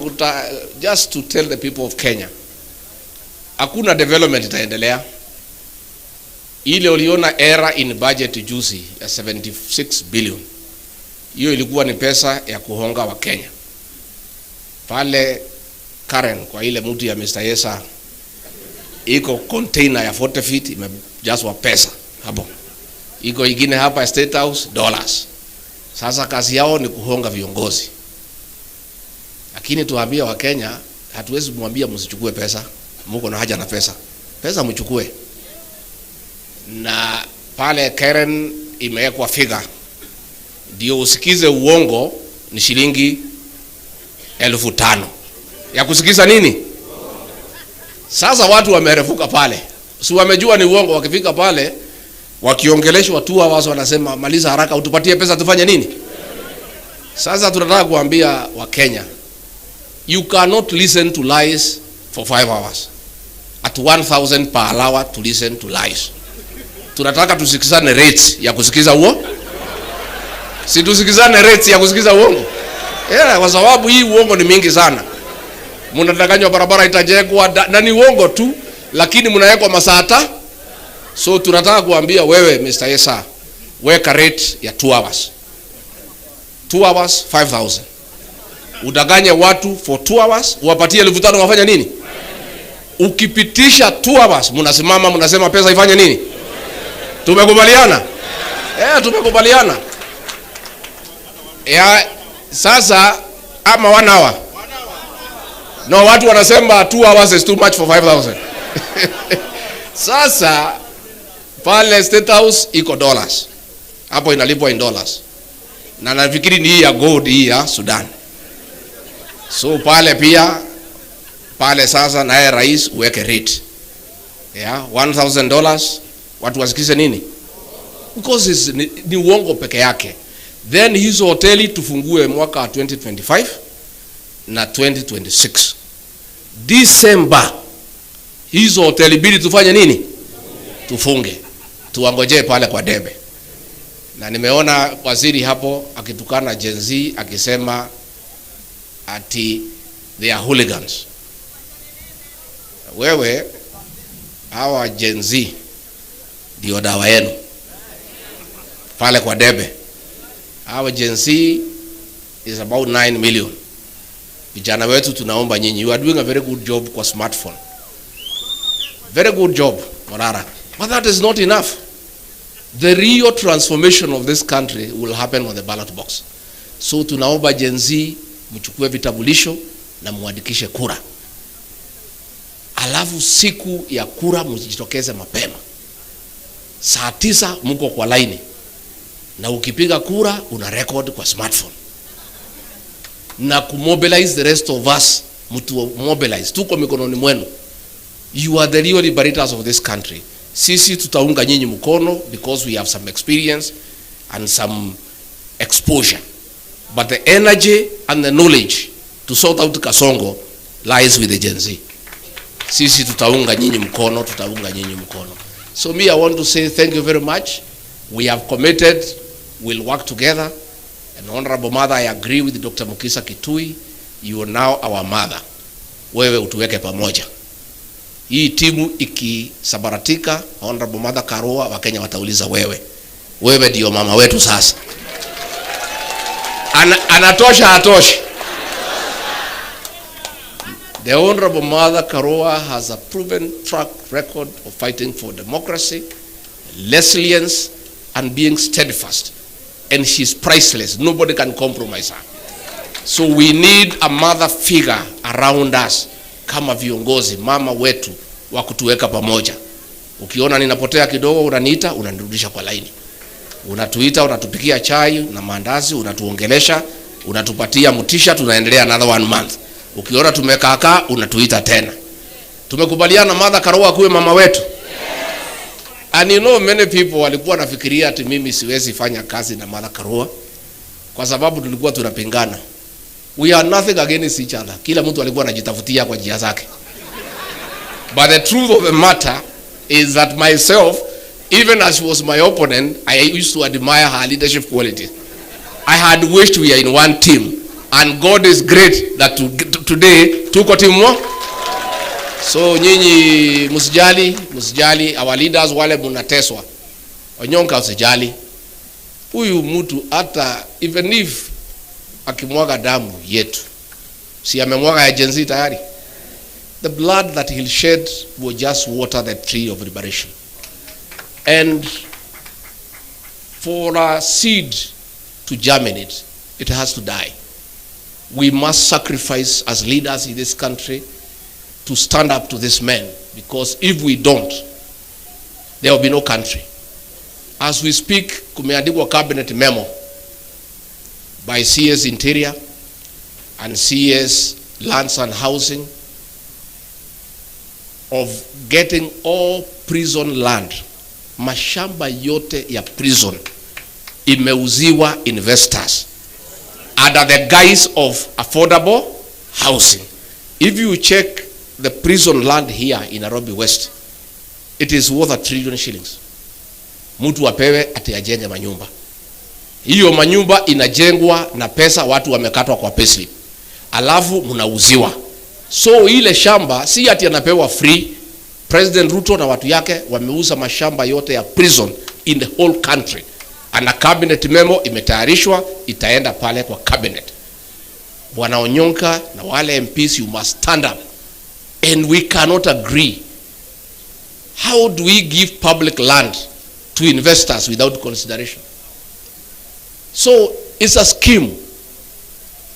just to tell the people of Kenya. Hakuna development itaendelea. Ile uliona era in budget juzi ya 76 billion. Hiyo ilikuwa ni pesa ya kuhonga wa Kenya. Pale Karen kwa ile mtu ya Mr. Yesa iko container ya 40 feet imejazwa pesa hapo. Iko ingine hapa State House dollars. Sasa kazi yao ni kuhonga viongozi. Lakini tuambia wa Kenya hatuwezi kumwambia msichukue pesa. Mko na haja na pesa. Pesa mchukue. Na pale Karen imewekwa figure. Ndio usikize uongo ni shilingi 5,000. Ya kusikiza nini? Sasa watu wamerefuka pale. Si wamejua ni uongo, wakifika pale wakiongeleshwa tu hawa wanasema maliza haraka utupatie pesa tufanye nini? Sasa tunataka kuambia wa Kenya, you cannot listen to lies for 5 hours. At 1,000 per hour to listen to lies. Tunataka tusikizane rates ya kusikiza uongo. Si tusikizane rates ya kusikiza uongo. Kwa sababu hii uongo ni mingi sana. Mnadanganywa barabara itajengwa na ni uongo tu, lakini mnawekwa masaa. So tunataka kuambia wewe Mr. Yesa, weka rate ya 2 hours. 2 hours 5,000. Udanganye watu for 2 hours, uwapatie 5,000 wafanya nini? Ukipitisha 2 hours, mnasimama mnasema pesa ifanye nini? Tumekubaliana? Tumekubaliana. Sasa ama 1 hour. No, watu wanasema 2 hours is too much for 5,000. Sasa pale State House iko dollars. Hapo inalipwa in dollars. Na nafikiri ni hii ya gold hii ya Sudan. So pale pia pale sasa naye rais uweke rate. $1,000 watu wasikize nini? Because ni uongo peke yake. Then hizo hoteli tufungue mwaka 2025 na 2026. December hizo hoteli bili tufanye nini? Tufunge. Tuangoje pale kwa debe. Na nimeona waziri hapo akitukana Gen Z akisema ati they are hooligans. Wewe hawa Gen Z ndio dawa yenu pale kwa debe. Hawa Gen Z is about 9 million. Vijana wetu tunaomba nyinyi, you are doing a very good job kwa smartphone. Very good job, Morara. But that is not enough. The real transformation of this country will happen on the ballot box. So tunaomba Gen Z mchukue vitambulisho na muandikishe kura. Alafu siku ya kura mjitokeze mapema. Saa 9 mko kwa line. Na ukipiga kura una record kwa smartphone. Na kumobilize the rest of us, mtu mobilize. Tuko mikononi mwenu. You are the real liberators of this country. Sisi tutaunga nyinyi mkono because we have some experience and some exposure. But the energy and the knowledge to sort out Kasongo lies with the Gen Z. Sisi tutaunga nyinyi mkono, tutaunga nyinyi mkono. So me, I want to say thank you very much. We have committed, we'll work together. And Honorable Mother, I agree with Dr. Mukisa Kitui. You are now our mother. Wewe utuweke pamoja. Hii timu ikisabaratika, Honorable Mother Karua, Wakenya watauliza wewe. Wewe ndio mama wetu sasa. Anatosha hatoshi. The Honorable Mother Karua has a proven track record of fighting for democracy, resilience, and being steadfast. And she's priceless. Nobody can compromise her. So we need a mother figure around us. Kama viongozi, mama wetu wa kutuweka pamoja. Ukiona ninapotea kidogo, unaniita, unanirudisha kwa laini. Unatuita, unatupikia chai na maandazi, unatuongelesha, unatupatia mutisha, tunaendelea another 1 month. Ukiona tumekaakaa, unatuita tena. Tumekubaliana Mother Karua kuwe mama wetu. And you know, many people walikuwa nafikiria ati mimi siwezi fanya kazi na Mother Karua kwa sababu tulikuwa tunapingana. We are nothing against each other. Kila mtu alikuwa anajitafutia kwa njia zake. But the truth of the matter is that myself, even as she was my opponent, I used to admire her leadership qualities. I had wished we are in one team. And God is great that today tuko timu moja. So nyinyi msijali our leaders wale mnateswa. Onyonka usijali. Huyu mtu hata even if akimwaga damu yetu, si amemwaga ya Gen Z tayari. The blood that he'll shed will just water the tree of liberation. And for a seed to germinate, it has to die. We must sacrifice as leaders in this country to stand up to this man, because if we don't, there will be no country. As we speak, kumeandikwa cabinet memo by CS Interior and CS Lands and Housing of getting all prison land, mashamba yote ya prison imeuziwa investors under the guise of affordable housing. If you check the prison land here in Nairobi West, it is worth 1 trillion shillings. Mtu apewe ati ajenge manyumba. Hiyo manyumba inajengwa na pesa watu wamekatwa kwa payslip. Alafu mnauziwa. So ile shamba si ati anapewa free. President Ruto na watu yake wameuza mashamba yote ya prison in the whole country. And a cabinet memo imetayarishwa, itaenda pale kwa cabinet. Bwana Onyonka na wale MPs, you must stand up. And we cannot agree. How do we give public land to investors without consideration? So it's a scheme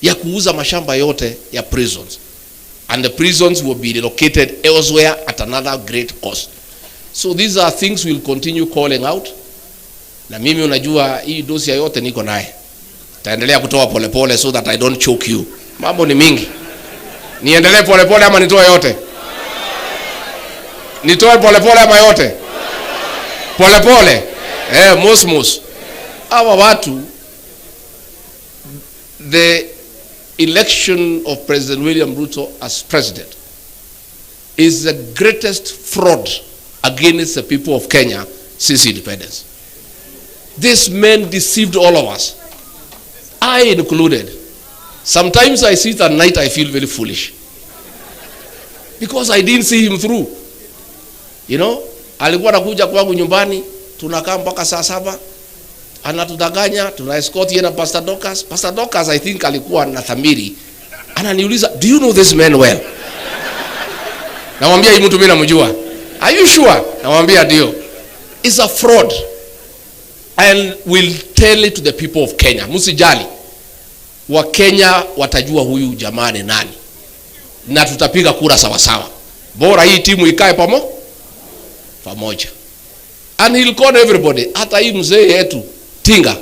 ya kuuza mashamba yote ya prisons. And the prisons will be relocated elsewhere at another great cost. So these are things we'll continue calling out. Na mimi unajua hii dosia yote niko naye. Taendelea kutoa polepole so that I don't choke you. Mambo ni mingi. Niendelee polepole ama nitoe yote? Nitoe polepole ama yote? Polepole. Mos. Hawa watu, the election of President William Ruto as president is the greatest fraud against the people of Kenya since independence. This man deceived all of us, I included. Sometimes I sit at night, I feel very foolish because I didn't see him through. You know, alikuwa anakuja kwangu nyumbani, tunakaa mpaka saa 7, anatudanganya, tuna escort yeye na Pastor Docas. Pastor Docas I think alikuwa na dhamiri. Ananiuliza, do you know this man well? Namwambia hii mtu mimi namjua. Are you sure? Namwambia ndio. It's a fraud. And we'll tell it to the people of Kenya. Msijali. Wa Kenya watajua huyu jamaa ni nani. Na tutapiga kura sawa sawa. Bora hii timu ikae pamoja. And he'll call everybody. Hata hii mzee yetu Tinga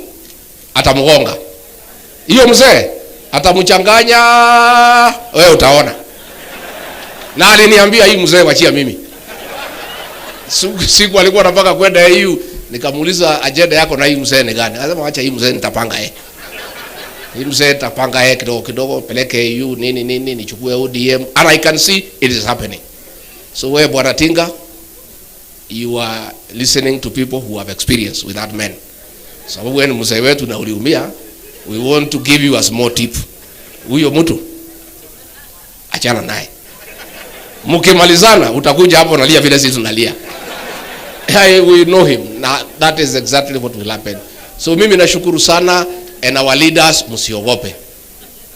atamgonga. Hiyo mzee atamchanganya, wewe utaona. Na aliniambia hii mzee wachia mimi. Siku alikuwa anataka kwenda EU, nikamuuliza agenda yako na hii mzee ni gani? Akasema acha hii mzee nitapanga yeye. Hii mzee nitapanga yeye kidogo peleke EU nini nichukue ODM, and I can see it is happening. So wewe bwana Tinga, you are listening to people who have experience with that man. Sababu wewe ni mzee wetu na uliumia, we want to give you a small tip. Huyo mtu achana naye. Mkimalizana utakuja hapo unalia vile sisi tunalia. We know him. Now, that is exactly what will happen. So mimi nashukuru sana, and our leaders msiogope.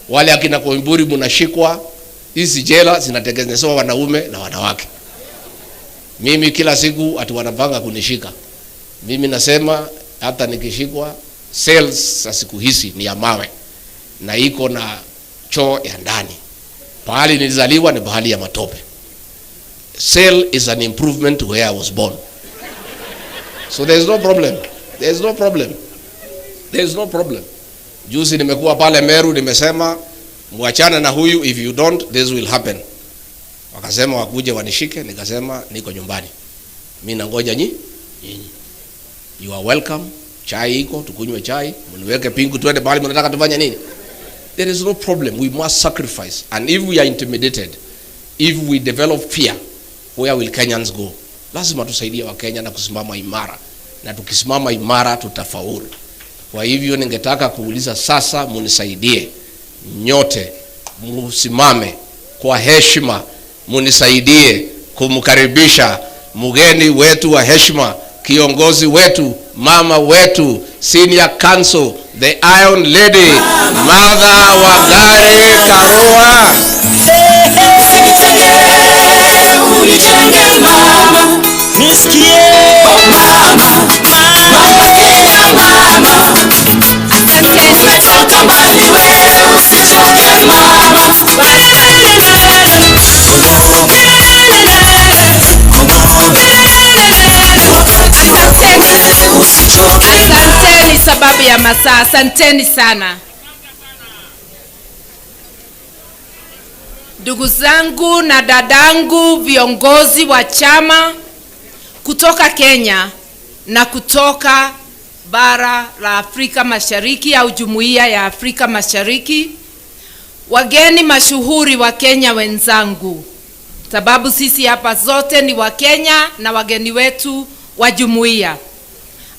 Wale akina Koimburi mnashikwa, hizi jela zinatengenezewa wanaume na wanawake. Mimi kila siku ati wanapanga kunishika. Mimi nasema hata nikishikwa, cells za siku hizi ni ya mawe na iko na choo ya ndani. Pahali nilizaliwa ni pahali ya matope. Cell is an improvement to where I was born. So there is no problem. There is no problem. There is no problem. Juzi nimekuwa pale Meru, nimesema muachane na huyu, if you don't this will happen. Wakasema wakuje wanishike, nikasema niko nyumbani. Mimi nangoja nyinyi. You are welcome. Chai iko, tukunywe chai, mniweke pingu twende pale mnataka tufanye nini? There is no problem. We must sacrifice. And if we are intimidated, if we develop fear, where will Kenyans go? Lazima tusaidie wa Kenya na kusimama imara. Na tukisimama imara tutafaulu. Kwa hivyo ningetaka kuuliza sasa, munisaidie nyote, musimame kwa heshima, munisaidie kumkaribisha mgeni wetu wa heshima, kiongozi wetu, mama wetu, senior council, the Iron Lady, Martha Wangari Karua. Nisikie mama, Kenya mama, umetoka mbali wewe, usichoke mama, Asanteni sababu ya masaa, asanteni sana. Ndugu zangu na dadangu, viongozi wa chama kutoka Kenya na kutoka bara la Afrika Mashariki au Jumuiya ya Afrika Mashariki, wageni mashuhuri wa Kenya wenzangu, sababu sisi hapa zote ni wa Kenya na wageni wetu wa jumuiya,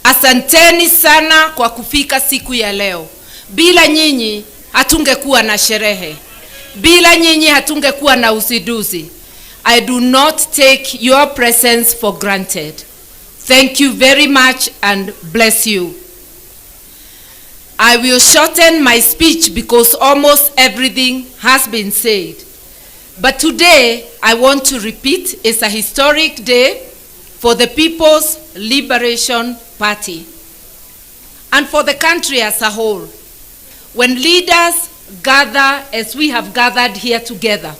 asanteni sana kwa kufika siku ya leo. Bila nyinyi hatungekuwa na sherehe. Bila nyinyi hatungekuwa na usiduzi. I do not take your presence for granted. Thank you very much and bless you. I will shorten my speech because almost everything has been said. But today I want to repeat, it's a historic day for the People's Liberation Party and for the country as a whole. When leaders gather as we have gathered here together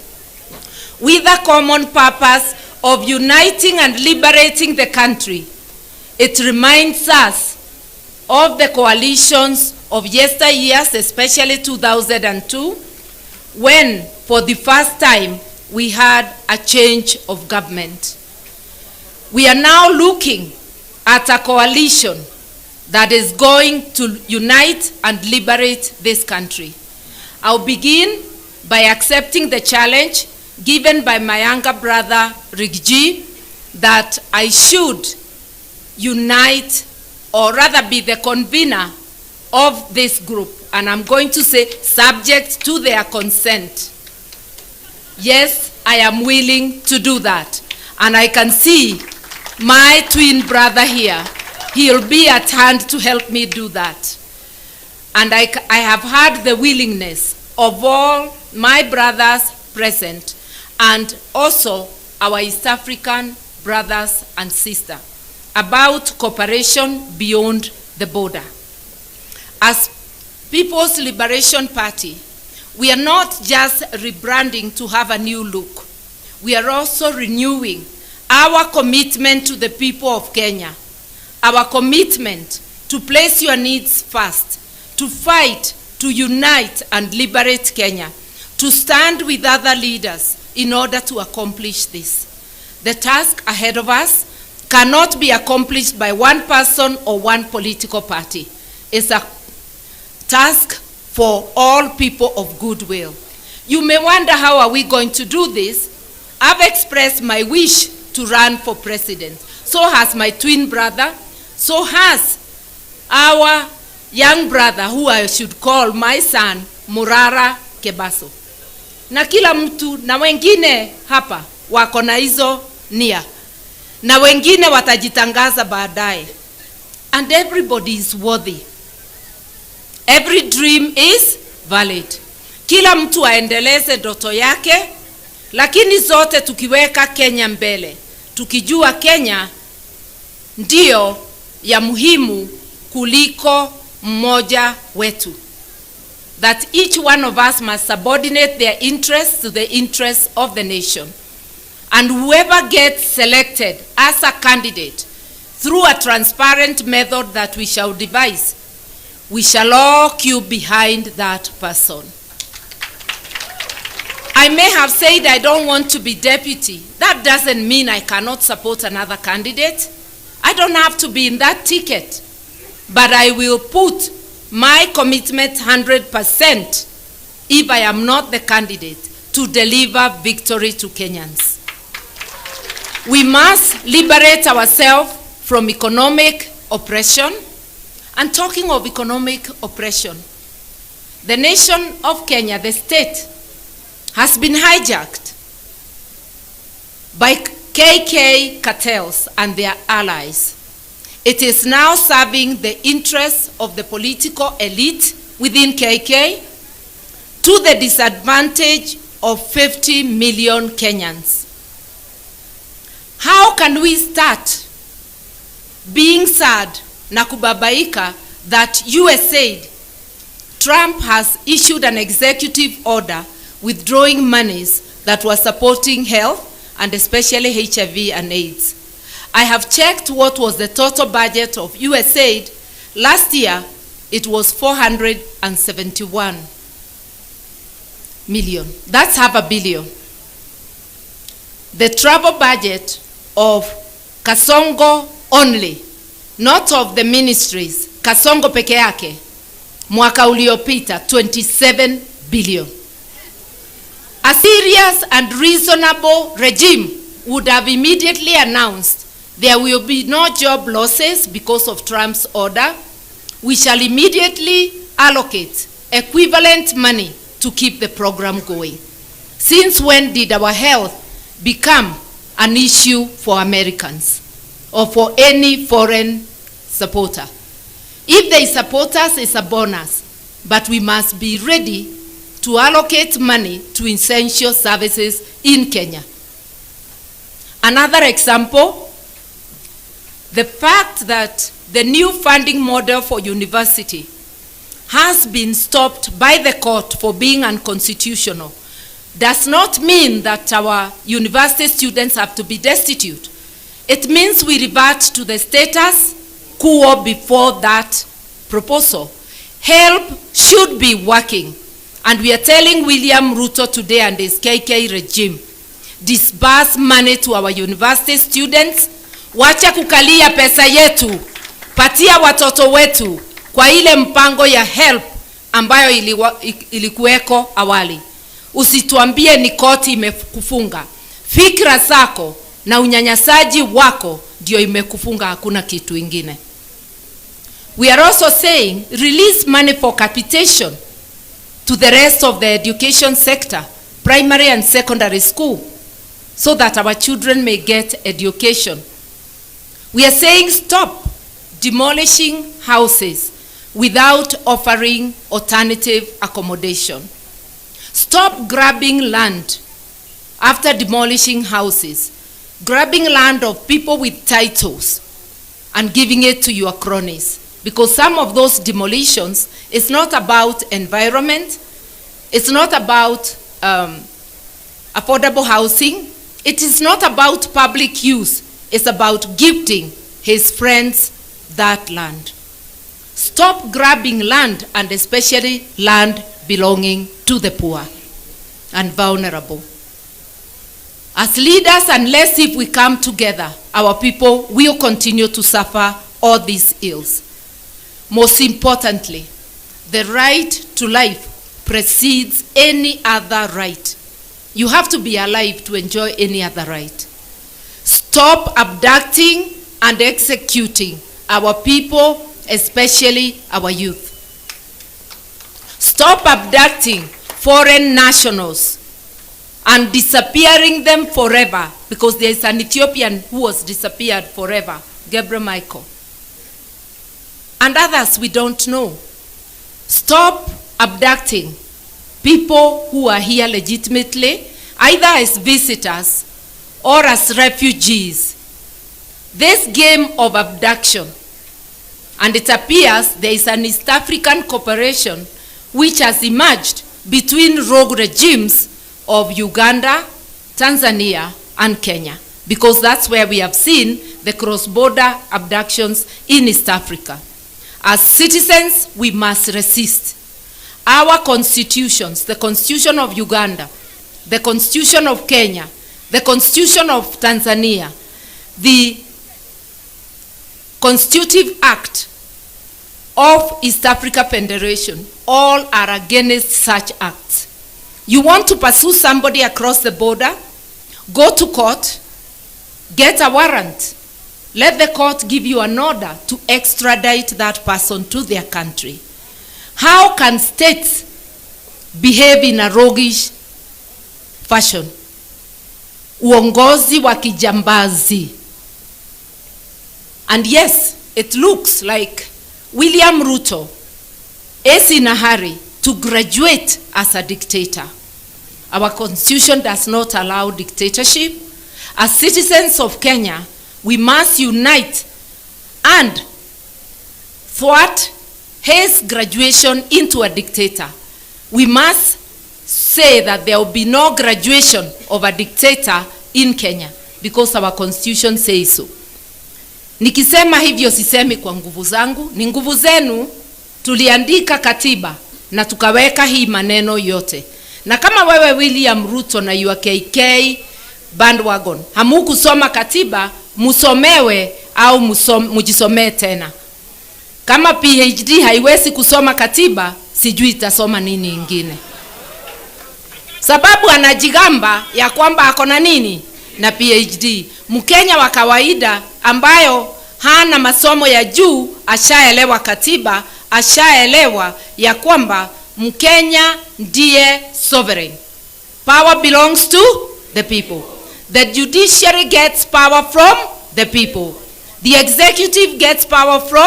with a common purpose of uniting and liberating the country, it reminds us of the coalitions of yesteryears, especially 2002, when for the first time we had a change of government. We are now looking at a coalition that is going to unite and liberate this country. I'll begin by accepting the challenge given by my younger brother, Rigji, that I should unite, or rather be the convener of this group. And I'm going to say, subject to their consent. Yes, I am willing to do that. And I can see my twin brother here. He'll be at hand to help me do that. And I have had the willingness of all my brothers present, and also our East African brothers and sisters, about cooperation beyond the border. As People's Liberation Party, we are not just rebranding to have a new look. We are also renewing our commitment to the people of Kenya, our commitment to place your needs first, to fight, to unite and liberate Kenya, to stand with other leaders in order to accomplish this. The task ahead of us cannot be accomplished by one person or one political party. It's a task for all people of goodwill. You may wonder, how are we going to do this? I've expressed my wish to run for president. so has my twin brother, so has our young brother who I should call my son, Murara Kebaso. Na kila mtu na wengine hapa wako na hizo nia. Na wengine watajitangaza baadaye. And everybody is worthy. Every dream is valid. Kila mtu aendeleze ndoto yake, lakini zote tukiweka Kenya mbele. Tukijua Kenya ndio ya muhimu kuliko mmoja wetu. That each one of us must subordinate their interests to the interests of the nation. And whoever gets selected as a candidate through a transparent method that we shall devise, we shall all queue behind that person. I may have said I don't want to be deputy. That doesn't mean I cannot support another candidate. I don't have to be in that ticket. But I will put my commitment 100% if I am not the candidate to deliver victory to Kenyans. We must liberate ourselves from economic oppression. And talking of economic oppression, the nation of Kenya, the state, has been hijacked by KK cartels and their allies. It is now serving the interests of the political elite within KK to the disadvantage of 50 million Kenyans. How can we start being sad na kubabaika that USAID, Trump has issued an executive order withdrawing monies that were supporting health and especially HIV and AIDS? I have checked what was the total budget of USAID. Last year, it was 471 million. That's $500 million. The travel budget of Kasongo only, not of the ministries, Kasongo peke yake, mwaka uliopita, 27 billion. A serious and reasonable regime would have immediately announced there will be no job losses because of Trump's order. We shall immediately allocate equivalent money to keep the program going. Since when did our health become an issue for Americans or for any foreign supporter? If they support us, it's a bonus, but we must be ready to allocate money to essential services in Kenya. Another example, the fact that the new funding model for university has been stopped by the court for being unconstitutional does not mean that our university students have to be destitute. It means we revert to the status quo before that proposal. Help should be working, and we are telling William Ruto today and his KK regime, disburse money to our university students. Wacha kukalia pesa yetu, patia watoto wetu kwa ile mpango ya help ambayo ilikuweko awali. Usituambie ni koti imekufunga. Fikra zako na unyanyasaji wako ndio imekufunga, hakuna kitu ingine. We are also saying release money for capitation to the rest of the education sector, primary and secondary school, so that our children may get education. We are saying stop demolishing houses without offering alternative accommodation. Stop grabbing land after demolishing houses, grabbing land of people with titles and giving it to your cronies. Because some of those demolitions is not about environment, it's not about affordable housing, it is not about public use, it's about gifting his friends that land. Stop grabbing land, and especially land belonging to the poor and vulnerable. As leaders, unless if we come together, our people will continue to suffer all these ills. Most importantly, the right to life precedes any other right. You have to be alive to enjoy any other right. Stop abducting and executing our people, especially our youth. Stop abducting foreign nationals and disappearing them forever, because there is an Ethiopian who was disappeared forever, Gabriel Michael. And others we don't know. Stop abducting people who are here legitimately, either as visitors or as refugees. This game of abduction, and it appears there is an East African cooperation which has emerged between rogue regimes of Uganda, Tanzania, and Kenya, because that's where we have seen the cross-border abductions in East Africa. As citizens, we must resist. Our constitutions, the Constitution of Uganda, the Constitution of Kenya, the Constitution of Tanzania, the Constitutive Act of East Africa Federation, all are against such acts. You want to pursue somebody across the border, go to court, get a warrant, let the court give you an order to extradite that person to their country. How can states behave in a roguish fashion? Uongozi wa kijambazi. And yes, it looks like William Ruto is in a hurry to graduate as a dictator. Our constitution does not allow dictatorship. As citizens of Kenya, we must unite and thwart his graduation into a dictator. We must say that there will be no graduation of a dictator in Kenya, because our constitution says so. Nikisema hivyo sisemi kwa nguvu zangu, ni nguvu zenu. Tuliandika katiba na tukaweka hii maneno yote. Na kama wewe William Ruto na UKK bandwagon hamukusoma katiba, musomewe au mujisomee tena. Kama PhD haiwezi kusoma katiba, sijui itasoma nini ingine. Sababu anajigamba ya kwamba akona nini na PhD. Mkenya wa kawaida ambayo hana masomo ya juu ashaelewa katiba, ashaelewa ya kwamba Mkenya ndiye sovereign. Power belongs to the people. The judiciary gets power from the people. The executive gets power from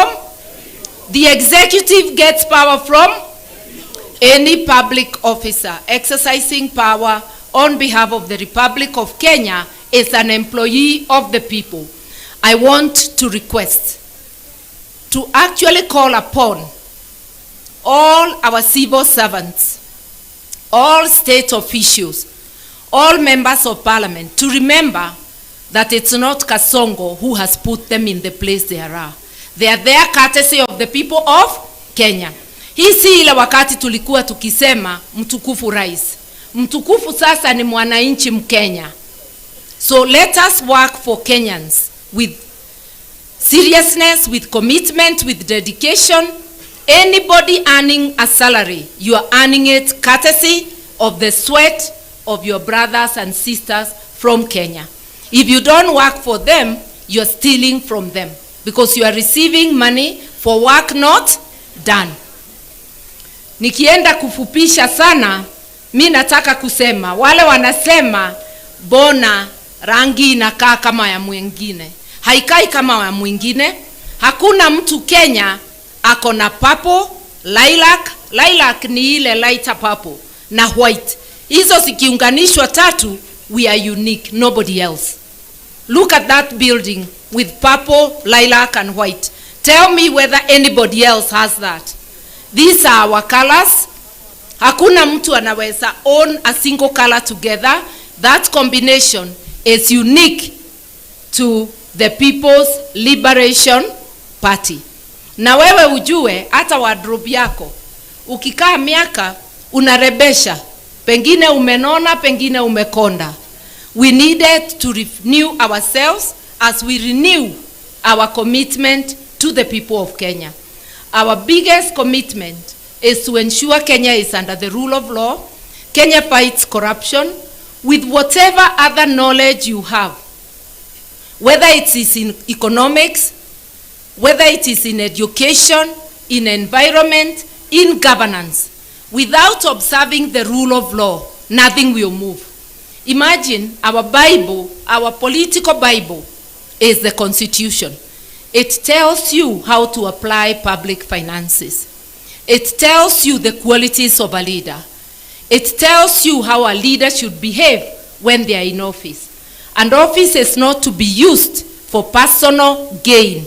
any public officer exercising power on behalf of the Republic of Kenya is an employee of the people. I want to request to actually call upon all our civil servants, all state officials, all members of parliament to remember that it's not Kasongo who has put them in the place they are. They are there courtesy of the people of Kenya. Hii si ile wakati tulikuwa tukisema mtukufu rais. Mtukufu sasa ni mwananchi Mkenya. So let us work for Kenyans with seriousness, with commitment, with dedication. Anybody earning a salary, you are earning it courtesy of the sweat of your brothers and sisters from Kenya. If you don't work for them, you are stealing from them, because you are receiving money for work not done. Nikienda kufupisha sana, mi nataka kusema, wale wanasema bona rangi inakaa kama ya mwingine. Haikai kama ya mwingine. Hakuna mtu Kenya ako na purple, lilac ni ile lighter purple, na white. Hizo zikiunganishwa tatu, we are unique, nobody else. Look at that building with purple, lilac and white. Tell me whether anybody else has that. These are our colors. Hakuna mtu anaweza own a single color together. That combination is unique to the People's Liberation Party. Na wewe ujue hata wardrobe yako, ukikaa miaka unarebesha, pengine umenona, pengine umekonda. We needed to renew ourselves as we renew our commitment to the people of Kenya. Our biggest commitment is to ensure Kenya is under the rule of law. Kenya fights corruption with whatever other knowledge you have. whether it is in economics, whether it is in education, in environment, in governance. Without observing the rule of law, nothing will move. Imagine our Bible, our political Bible, is the Constitution. It tells you how to apply public finances. It tells you the qualities of a leader. It tells you how a leader should behave when they are in office. And office is not to be used for personal gain.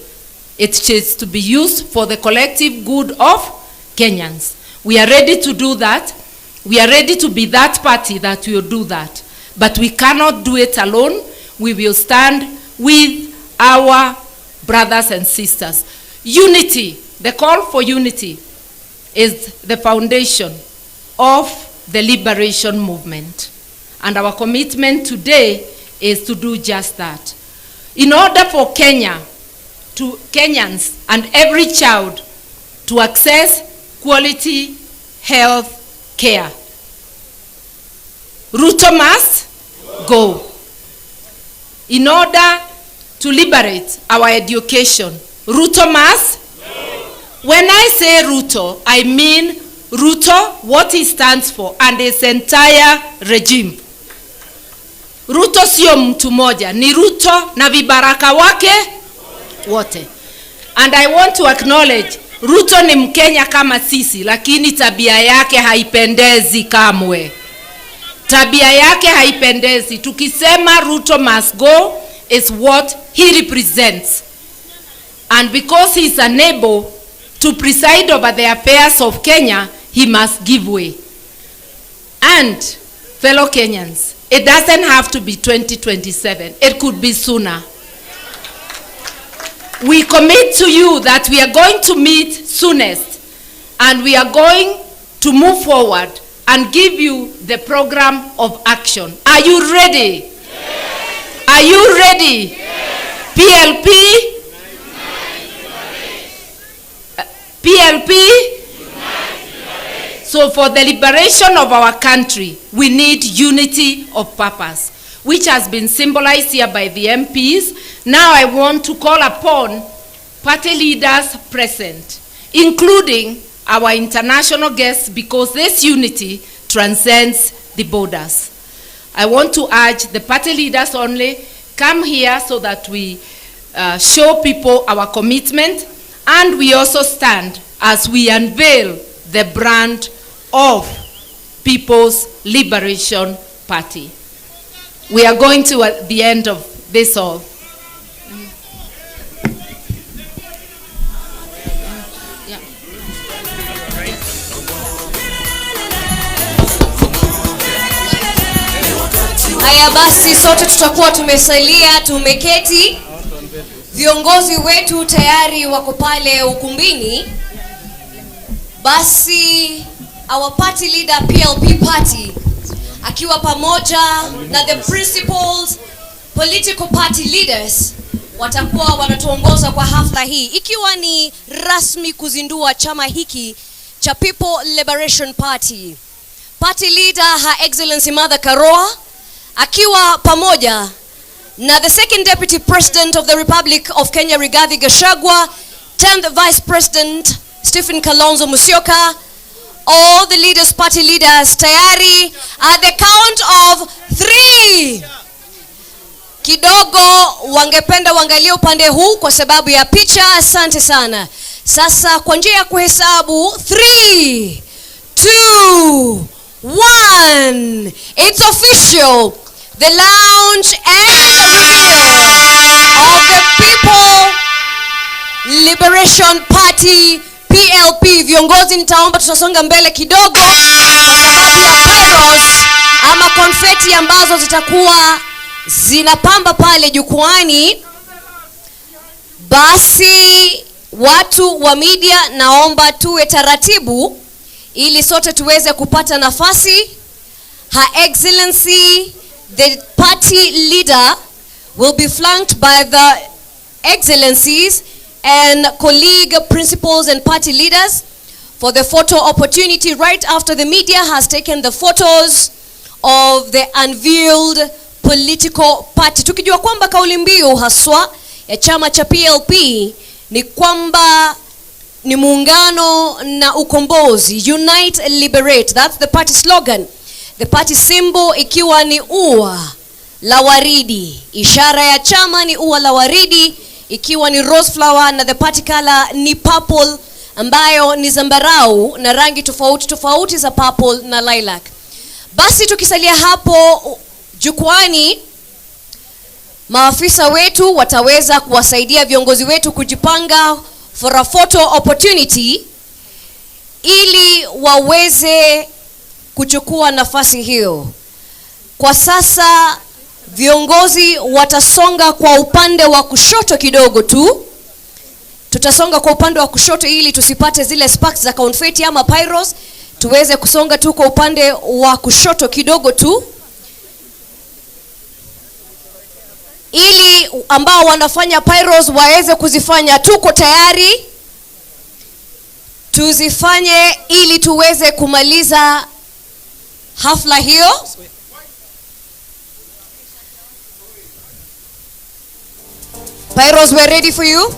It is to be used for the collective good of Kenyans. We are ready to do that. We are ready to be that party that will do that. But we cannot do it alone. We will stand with our brothers and sisters. Unity, the call for unity, is the foundation of the liberation movement. And our commitment today is to do just that. In order for Kenyans and every child to access quality health care, Ruto must go. In order to liberate our education, Ruto must go. When I say Ruto, I mean Ruto, what he stands for, and his entire regime. Ruto sio mtu moja, ni Ruto na vibaraka wake wote. And I want to acknowledge, Ruto ni Mkenya kama sisi, lakini tabia yake haipendezi kamwe. Tabia yake haipendezi. Tukisema Ruto must go is what he represents. And because he is unable to preside over the affairs of Kenya, he must give way. And fellow Kenyans, it doesn't have to be 2027. It could be sooner. We commit to you that we are going to meet soonest, and we are going to move forward and give you the program of action. Are you ready? Yes. Are you ready? Yes. PLP? PLP? So for the liberation of our country, we need unity of purpose, which has been symbolized here by the MPs. Now I want to call upon party leaders present, including our international guests, because this unity transcends the borders. I want to urge the party leaders only, come here so that we show people our commitment, and we also stand as we unveil the brand of People's Liberation Party. We are going to at the end of this all. Haya basi, sote tutakuwa tumesalia, tumeketi. Viongozi wetu tayari wako pale ukumbini. Basi our party leader, PLP party, akiwa pamoja na the principals political party leaders, watakuwa wanatuongoza kwa hafla hii, ikiwa ni rasmi kuzindua chama hiki cha People Liberation Party. Party leader Her Excellency Mother Karua, akiwa pamoja na the second deputy president of the Republic of Kenya, Rigathi Gachagua, 10th vice president Stephen Kalonzo Musyoka, all the leaders, party leaders, tayari at the count of 3. Kidogo wangependa wangalie upande huu kwa sababu ya picha. Asante sana. Sasa kwa njia ya kuhesabu 3, 2, 1. It's official. The launch and the reveal of the People Liberation Party, PLP. Viongozi, nitaomba tutasonga mbele kidogo kwa sababu ya peros ama konfeti ambazo zitakuwa zinapamba pale jukwani. Basi watu wa media, naomba tuwe taratibu ili sote tuweze kupata nafasi. Her Excellency the party leader will be flanked by the excellencies and colleague principals and party leaders for the photo opportunity right after the media has taken the photos of the unveiled political party, tukijua kwamba kauli mbiu haswa ya chama cha PLP ni kwamba ni muungano na ukombozi, unite liberate. That's the party slogan. The party symbol ikiwa ni ua la waridi, ishara ya chama ni ua la waridi ikiwa ni rose flower, na the party color ni purple ambayo ni zambarau na rangi tofauti tofauti za purple na lilac. Basi tukisalia hapo jukwani, maafisa wetu wataweza kuwasaidia viongozi wetu kujipanga for a photo opportunity ili waweze kuchukua nafasi hiyo. Kwa sasa viongozi watasonga kwa upande wa kushoto kidogo tu. Tutasonga kwa upande wa kushoto ili tusipate zile sparks za confetti ama pyros. Tuweze kusonga tu kwa upande wa kushoto kidogo tu, ili ambao wanafanya pyros waweze kuzifanya. Tuko tayari, tuzifanye ili tuweze kumaliza hafla hiyo. Pyros, we're ready for you.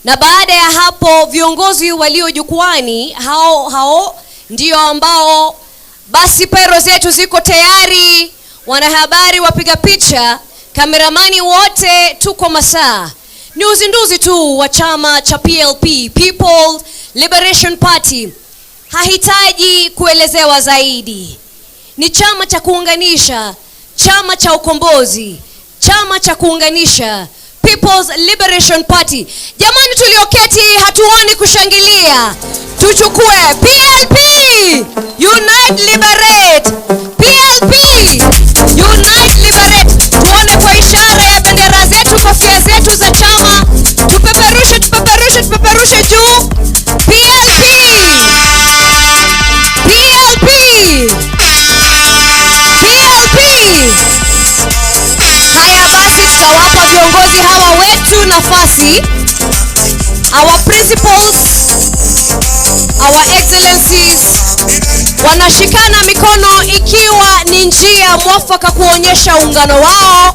Na baada ya hapo viongozi walio jukwani hao ndio ambao basi pyros zetu ziko tayari. Wanahabari, wapiga picha, kameramani, wote tuko masaa. Ni uzinduzi tu wa chama cha PLP, People's Liberation Party. Hahitaji kuelezewa zaidi. Ni chama cha kuunganisha, chama cha ukombozi, chama cha kuunganisha, People's Liberation Party. Jamani, tulioketi hatuoni kushangilia. Tuchukue PLP, Unite Liberate. PLP, Unite Liberate. Tuone kwa ishara ya bendera zetu, kofia zetu za chama. Tupeperushe, tupeperushe, tupeperushe juu. PLP, PLP, PLP. Haya basi, tutawapa viongozi hawa wetu nafasi. Our principals, our excellencies, wanashikana mikono ikiwa ni njia mwafaka kuonyesha uungano wao,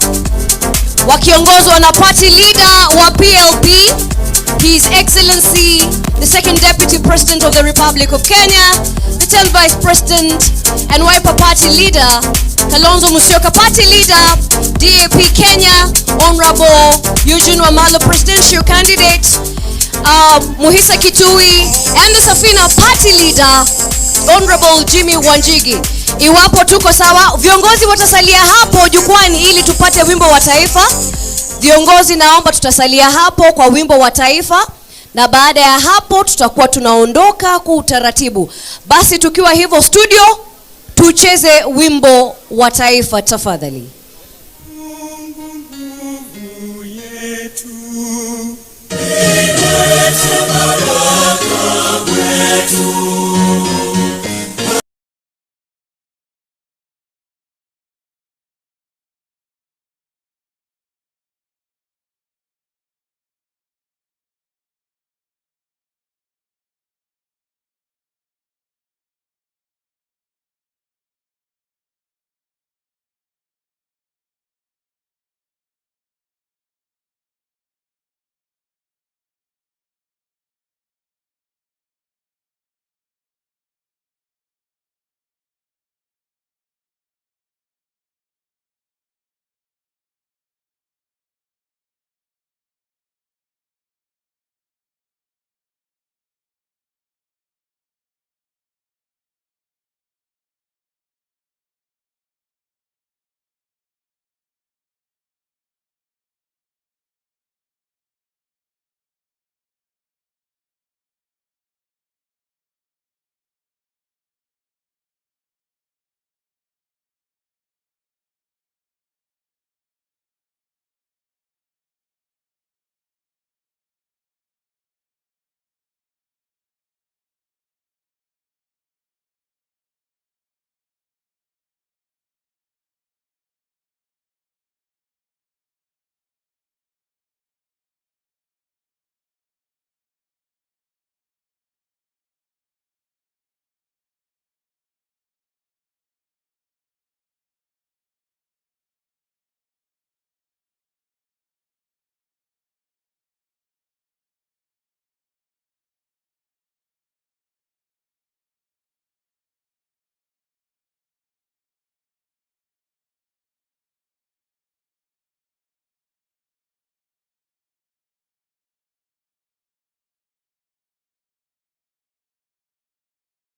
wakiongozwa na party leader wa PLP, His Excellency the Second Deputy President of the Republic of Kenya, the 10th Vice President and Wiper Party Leader Kalonzo Musyoka, Party Leader DAP Kenya Honorable Eugene Wamalwa, Presidential Candidate Muhisa Kitui, and the Safina Party Leader Honorable Jimmy Wanjigi. Iwapo tuko sawa, viongozi watasalia hapo jukwani ili tupate wimbo wa taifa. Viongozi, naomba tutasalia hapo kwa wimbo wa taifa, na baada ya hapo tutakuwa tunaondoka kwa utaratibu. Basi tukiwa hivyo studio, tucheze wimbo wa taifa tafadhali. Baraka wetu